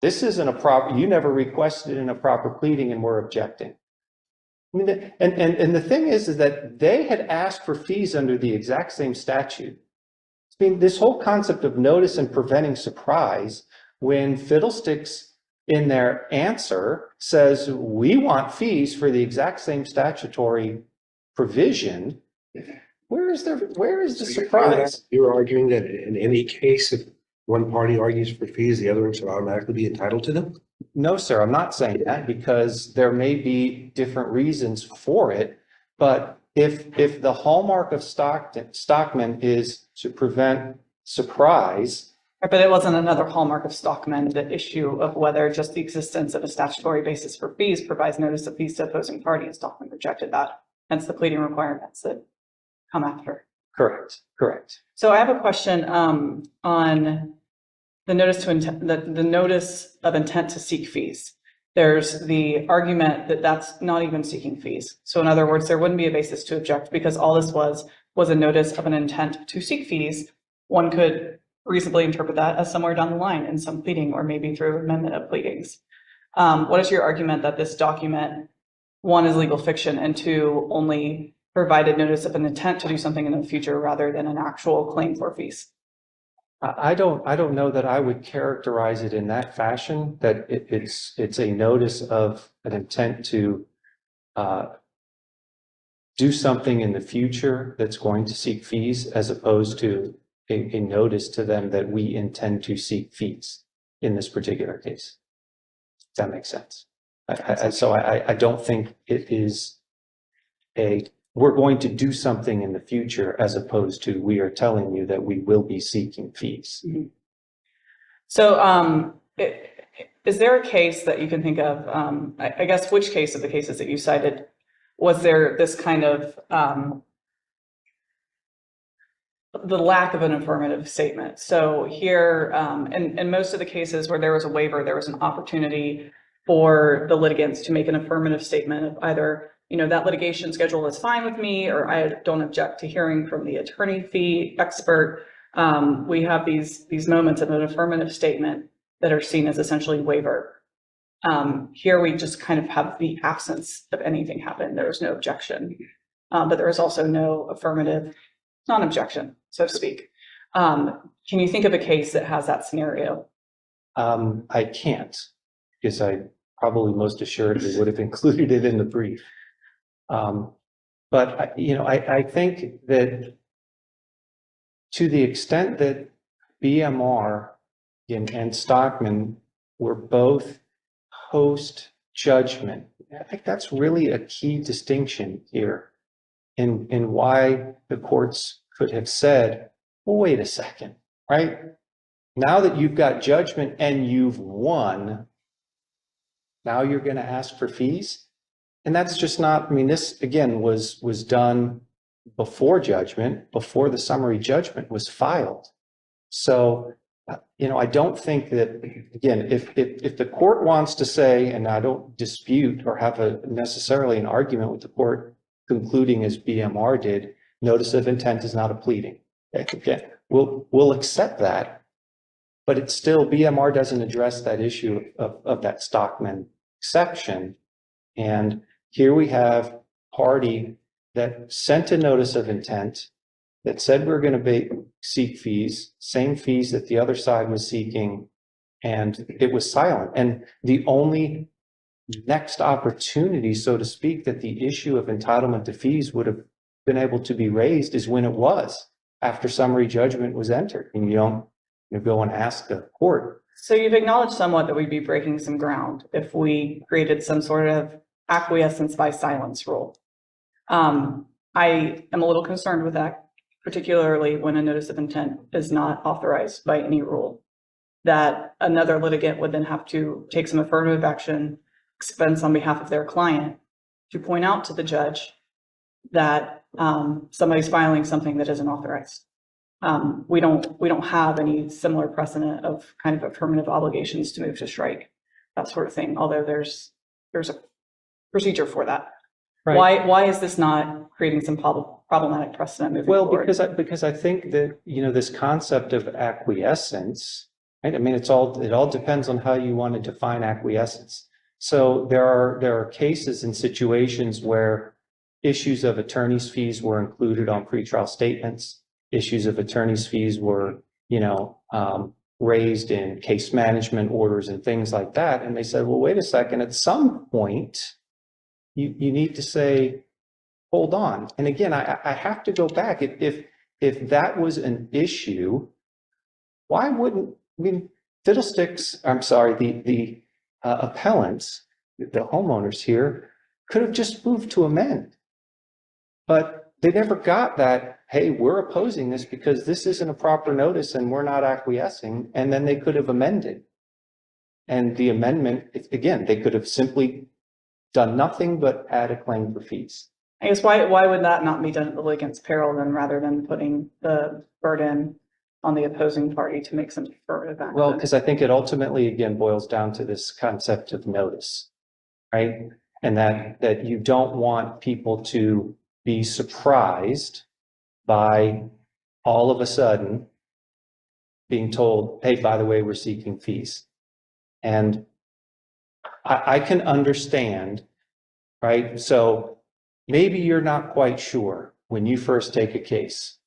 this isn't a proper, you never requested it in a proper pleading and we're objecting. I mean, and the thing is that they had asked for fees under the exact same statute. I mean, this whole concept of notice and preventing surprise, when Fiddlesticks in their answer says, we want fees for the exact same statutory provision, where is the surprise? You're arguing that in any case, if one party argues for fees, the other one should automatically be entitled to them? No, sir, I'm not saying that because there may be different reasons for it. But if the hallmark of Stockman is to prevent surprise, But it wasn't another hallmark of Stockman, the issue of whether just the existence of a statutory basis for fees provides notice of fees to opposing party, and Stockman rejected that. Hence the pleading requirements that come after. correct. So I have a question on the notice to intent, the notice of intent to seek fees. There's the argument that that's not even seeking fees. So in other words, there wouldn't be a basis to object because all this was a notice of an intent to seek fees. One could reasonably interpret that as somewhere down the line in some pleading or maybe through amendment of pleadings. What is your argument that this document, one, is legal fiction, and two, only provided notice of an intent to do something in the future rather than an actual claim for fees? I don't know that I would characterize it in that fashion, that it's a notice of an intent to do something in the future that's going to seek fees, as opposed to a notice to them that we intend to seek fees in this particular case. If that makes sense. So I don't think it is we're going to do something in the future, as opposed to we are telling you that we will be seeking fees. So is there a case that you can think of, I guess, which case of the cases that you cited, was there this kind of the lack of an affirmative statement? So here, in most of the cases where there was a waiver, there was an opportunity for the litigants to make an affirmative statement of either, that litigation schedule is fine with me, or I don't object to hearing from the attorney fee expert. We have these moments of an affirmative statement that are seen as essentially waiver. Here we just kind of have the absence of anything happen. There was no objection, but there is also no affirmative non-objection, so to speak. Can you think of a case that has that scenario? I can't, because I probably most assuredly would have included it in the brief. But I think that to the extent that BMR and Stockman were both post-judgment, I think that's really a key distinction here. and why the courts could have said, well, wait a second, right? Now that you've got judgment and you've won, now you're going to ask for fees? And that's just not, I mean, this again was done before judgment, before the summary judgment was filed. So, I don't think that, again, if the court wants to say, and I don't dispute or have necessarily an argument with the court concluding as BMR did, notice of intent is not a pleading. Okay, we'll accept that, but it's still, BMR doesn't address that issue of that Stockman exception. And here we have a party that sent a notice of intent that said we're going to seek fees, same fees that the other side was seeking, and it was silent. And the only next opportunity, so to speak, that the issue of entitlement to fees would have been able to be raised is when it was, after summary judgment was entered. And you don't go and ask the court. So you've acknowledged somewhat that we'd be breaking some ground if we created some sort of acquiescence by silence rule. I am a little concerned with that, particularly when a notice of intent is not authorized by any rule, that another litigant would then have to take some affirmative action, expense on behalf of their client, to point out to the judge that somebody's filing something that isn't authorized. We don't have any similar precedent of kind of affirmative obligations to move to strike, that sort of thing, although there's a procedure for that. Right. Why is this not creating some problematic precedent moving forward? Because I think that, this concept of acquiescence, right? I mean, it all depends on how you want to define acquiescence. So there are cases and situations where issues of attorney's fees were included on pretrial statements. Issues of attorney's fees were, raised in case management orders and things like that. And they said, well, wait a second, at some point, you need to say, hold on. And again, I have to go back. If that was an issue, why wouldn't, Fiddlesticks, I'm sorry, the appellants, the homeowners here, could have just moved to amend. But they never got that, hey, we're opposing this because this isn't a proper notice and we're not acquiescing. And then they could have amended. And the amendment, again, they could have simply done nothing but add a claim for fees. I guess why would that not be done at the litigant's peril then, rather than putting the burden on the opposing party to make some affirmative action? Well, because I think it ultimately, again, boils down to this concept of notice, right? And that you don't want people to be surprised by all of a sudden being told, hey, by the way, we're seeking fees. And I can understand, right? So maybe you're not quite sure when you first take a case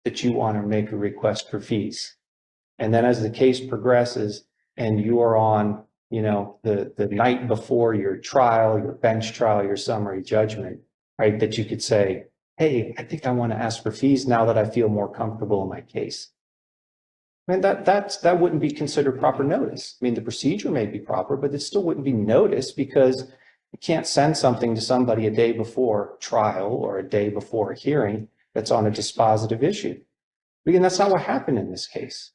that you want to make a request for fees. And then as the case progresses and you are on, the night before your trial, your bench trial, your summary judgment, right? That you could say, hey, I think I want to ask for fees now that I feel more comfortable in my case. I mean, that wouldn't be considered proper notice. I mean, the procedure may be proper, but it still wouldn't be notice because you can't send something to somebody a day before trial or a day before a hearing that's on a dispositive issue. Again, that's not what happened in this case.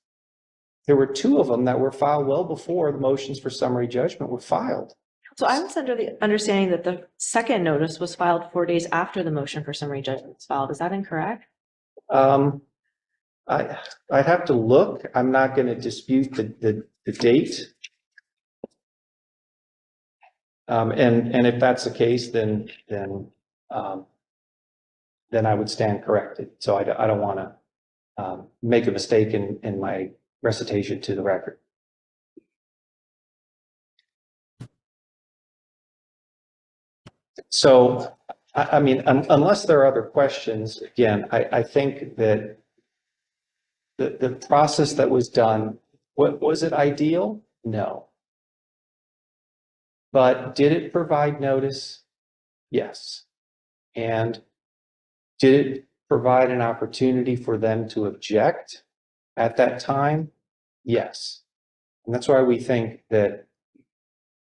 There were two of them that were filed well before the motions for summary judgment were filed. So I was under the understanding that the second notice was filed 4 days after the motion for summary judgment was filed. Is that incorrect? I'd have to look. I'm not going to dispute the date. And if that's the case, then I would stand corrected. So I don't want to make a mistake in my recitation to the record. So, I mean, unless there are other questions, again, I think that the process that was done, was it ideal? No. But did it provide notice? Yes. And did it provide an opportunity for them to object at that time? Yes. And that's why we think that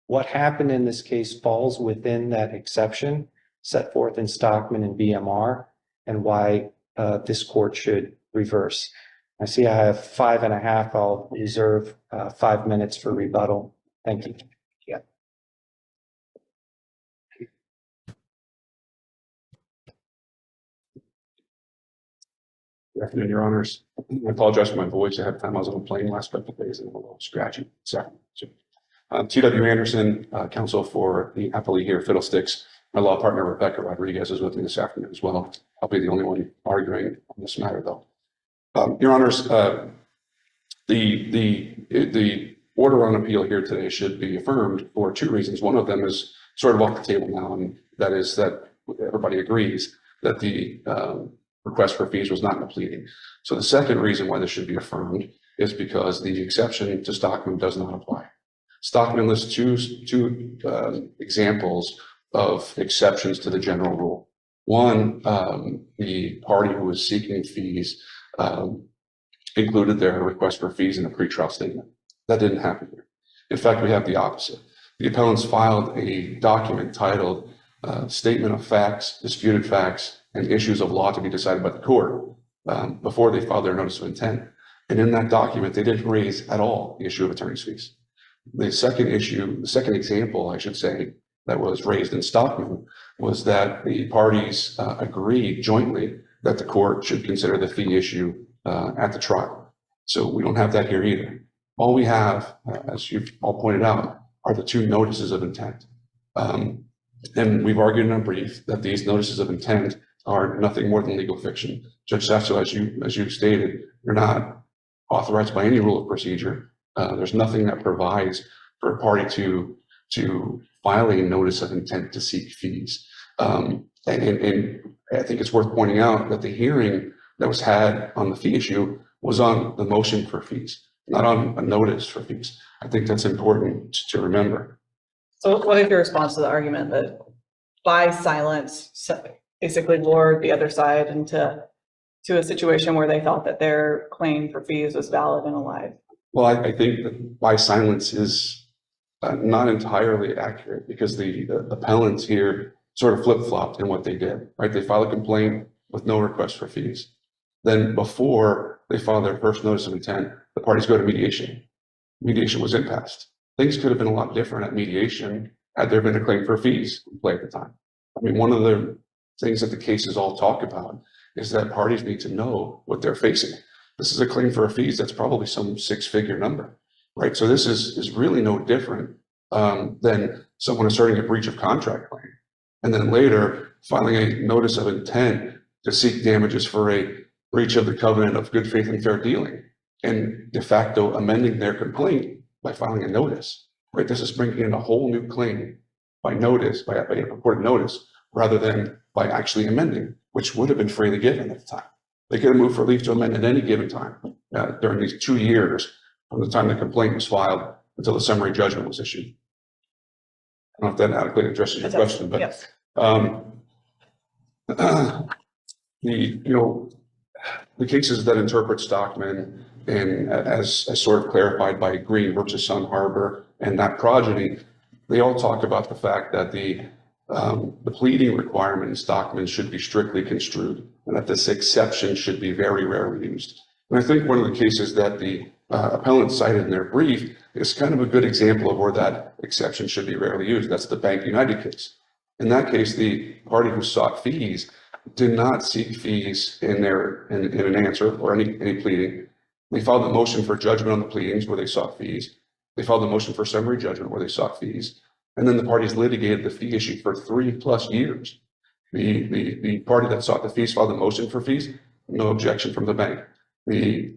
what happened in this case falls within that exception, set forth in Stockman and BMR and why this court should reverse. I see I have 5.5. I'll reserve 5 minutes for rebuttal. Thank you. Good afternoon, Your Honors. I apologize for my voice. I had time I was on a plane last couple of days and I'm a little scratchy. Sorry. T.W. Anderson, counsel for the appellee here, Fiddlesticks. My law partner, Rebecca Rodriguez, is with me this afternoon as well. I'll be the only one arguing on this matter, though. Your Honors, the order on appeal here today should be affirmed for 2 reasons. One of them is sort of off the table now, and that is that everybody agrees that the request for fees was not in the pleading. So the second reason why this should be affirmed is because the exception to Stockman does not apply. Stockman lists two examples of exceptions to the general rule. One, the party who was seeking fees included their request for fees in a pretrial statement. That didn't happen here. In fact, we have the opposite. The appellants filed a document titled Statement of Facts, Disputed Facts, and Issues of Law to be decided by the court before they filed their notice of intent. And in that document, they didn't raise at all the issue of attorney's fees. The second example, I should say, that was raised in Stockman was that the parties agreed jointly that the court should consider the fee issue at the trial. So we don't have that here either. All we have, as you've all pointed out, are the 2 notices of intent. And we've argued in a brief that these notices of intent are nothing more than legal fiction. Judge Sasso, as you stated, they're not authorized by any rule of procedure. There's nothing that provides for a party to file a notice of intent to seek fees. And I think it's worth pointing out that the hearing that was had on the fee issue was on the motion for fees, not on a notice for fees. I think that's important to remember. So what is your response to the argument that by silence basically lured the other side into a situation where they felt that their claim for fees was valid and alive? Well, I think that by silence is not entirely accurate because the appellants here sort of flip-flopped in what they did, right? They filed a complaint with no request for fees. Then before they filed their first notice of intent, the parties go to mediation. Mediation was impassed. Things could have been a lot different at mediation had there been a claim for fees in play at the time. I mean, one of the things that the cases all talk about is that parties need to know what they're facing. This is a claim for fees that's probably some 6-figure number, right? So this is really no different than someone asserting a breach of contract claim and then later filing a notice of intent to seek damages for a breach of the covenant of good faith and fair dealing and de facto amending their complaint by filing a notice, right? This is bringing in a whole new claim by notice, by a purported notice, rather than by actually amending, which would have been freely given at the time. They could have moved for leave to amend at any given time during these 2 years from the time the complaint was filed until the summary judgment was issued. I don't know if that adequately addresses your question, but yes. The cases that interpret Stockman and as sort of clarified by Green versus Sun Harbor and that progeny, they all talk about the fact that the pleading requirement in Stockman should be strictly construed and that this exception should be very rarely used. And I think one of the cases that the appellant cited in their brief is kind of a good example of where that exception should be rarely used. That's the Bank United case. In that case, the party who sought fees did not seek fees in an answer or any pleading. They filed a motion for judgment on the pleadings where they sought fees. They filed a motion for summary judgment where they sought fees. And then the parties litigated the fee issue for 3+ years. The party that sought the fees filed a motion for fees, no objection from the bank. They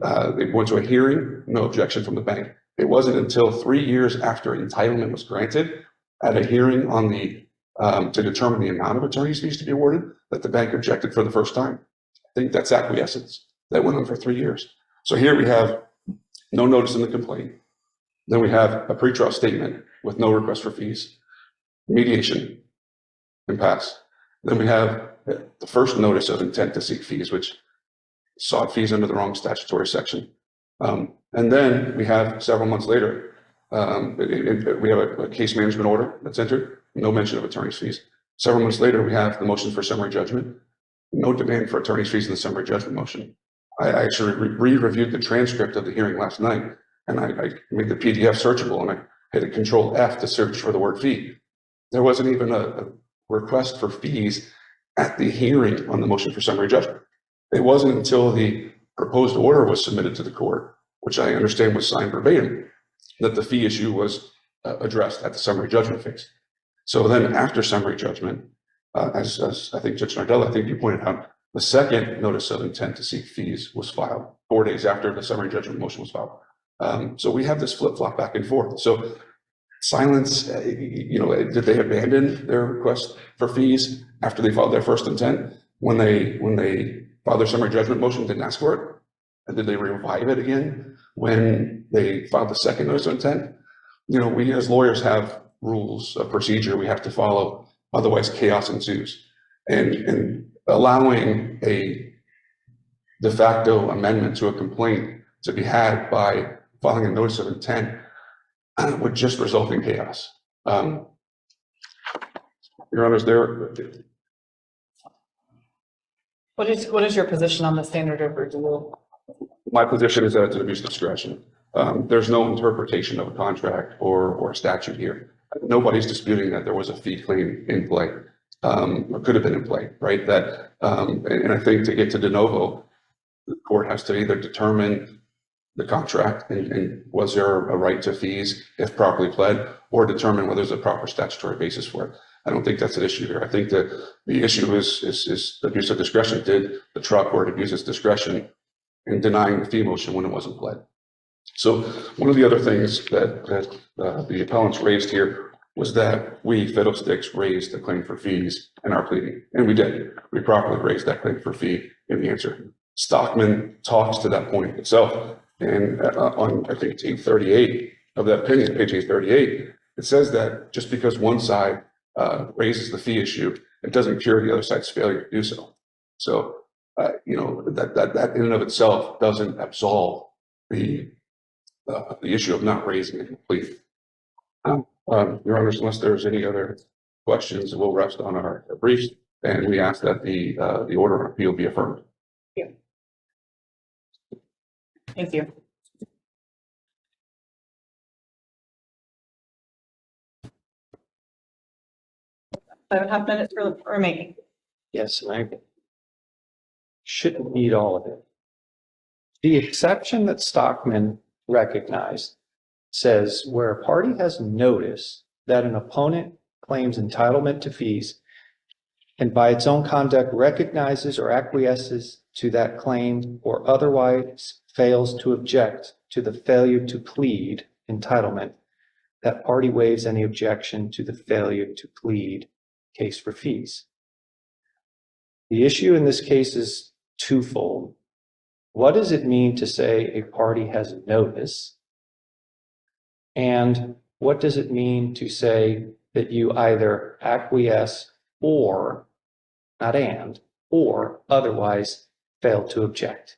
went to a hearing, no objection from the bank. It wasn't until 3 years after entitlement was granted at a hearing on to determine the amount of attorney's fees to be awarded that the bank objected for the first time. I think that's acquiescence. That went on for 3 years. So here we have no notice in the complaint. Then we have a pretrial statement with no request for fees, mediation, impasse. Then we have the first notice of intent to seek fees, which sought fees under the wrong statutory section. And then we have several months later, we have a case management order that's entered, no mention of attorney's fees. Several months later, we have the motion for summary judgment. No demand for attorney's fees in the summary judgment motion. I actually re-reviewed the transcript of the hearing last night, and I made the PDF searchable, and I hit a Control F to search for the word fee. There wasn't even a request for fees at the hearing on the motion for summary judgment. It wasn't until the proposed order was submitted to the court, which I understand was signed verbatim, that the fee issue was addressed at the summary judgment phase. So then after summary judgment, as I think Judge Nardella, I think you pointed out, the second notice of intent to seek fees was filed 4 days after the summary judgment motion was filed. So we have this flip-flop back and forth. So silence, did they abandon their request for fees after they filed their first intent? When they filed their summary judgment motion, didn't ask for it? And did they revive it again when they filed the second notice of intent? We as lawyers have rules of procedure we have to follow, otherwise chaos ensues. And allowing a de facto amendment to a complaint to be had by filing a notice of intent would just result in chaos. Your Honors, What is your position on the standard of review? my position is that it's an abuse of discretion. There's no interpretation of a contract or a statute here. Nobody's disputing that there was a fee claim in play, or could have been in play, right? And I think to get to de novo, the court has to either determine the contract and was there a right to fees if properly pled, or determine whether there's a proper statutory basis for it. I don't think that's an issue here. I think that the issue is abuse of discretion. Did the trial court abuse its discretion in denying the fee motion when it wasn't pled? So one of the other things that the appellants raised here was that we, Fiddlesticks, raised a claim for fees in our pleading, and we did. We properly raised that claim for fee in the answer. Stockman talks to that point itself, and on I think page 38 of that opinion, page 838, it says that just because one side raises the fee issue, it doesn't cure the other side's failure to do so. So that in and of itself doesn't absolve the issue of not raising it completely. Your Honors, unless there's any other questions, we'll rest on our briefs, and we ask that the order of appeal be affirmed. Thank you. Five and a half minutes remaining. Yes, and I shouldn't need all of it. The exception that Stockman recognized says where a party has notice that an opponent claims entitlement to fees and by its own conduct recognizes or acquiesces to that claim or otherwise fails to object to the failure to plead entitlement, that party waives any objection to the failure to plead case for fees. The issue in this case is twofold. What does it mean to say a party has notice? And what does it mean to say that you either acquiesce or, not and, or otherwise fail to object?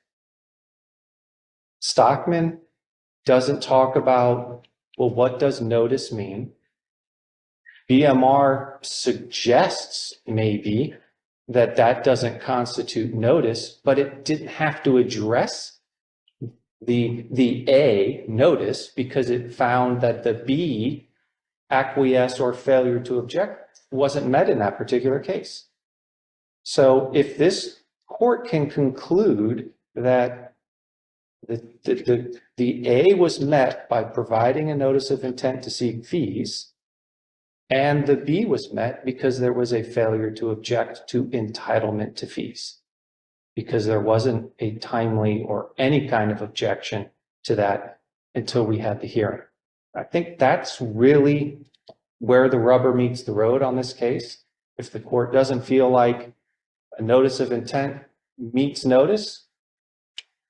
Stockman doesn't talk about, well, what does notice mean? BMR suggests maybe that doesn't constitute notice, but it didn't have to address the A, notice, because it found that the B, acquiesce or failure to object, wasn't met in that particular case. So if this court can conclude that the A was met by providing a notice of intent to seek fees, and the B was met because there was a failure to object to entitlement to fees, because there wasn't a timely or any kind of objection to that until we had the hearing. I think that's really where the rubber meets the road on this case. If the court doesn't feel like a notice of intent meets notice,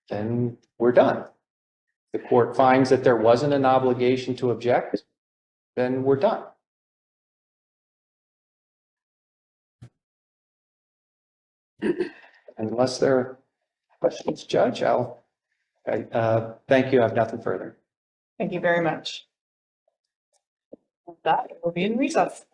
then we're done. If the court finds that there wasn't an obligation to object, then we're done. Unless there are questions, Judge, thank you. I have nothing further. Thank you very much. With that, we'll be in recess.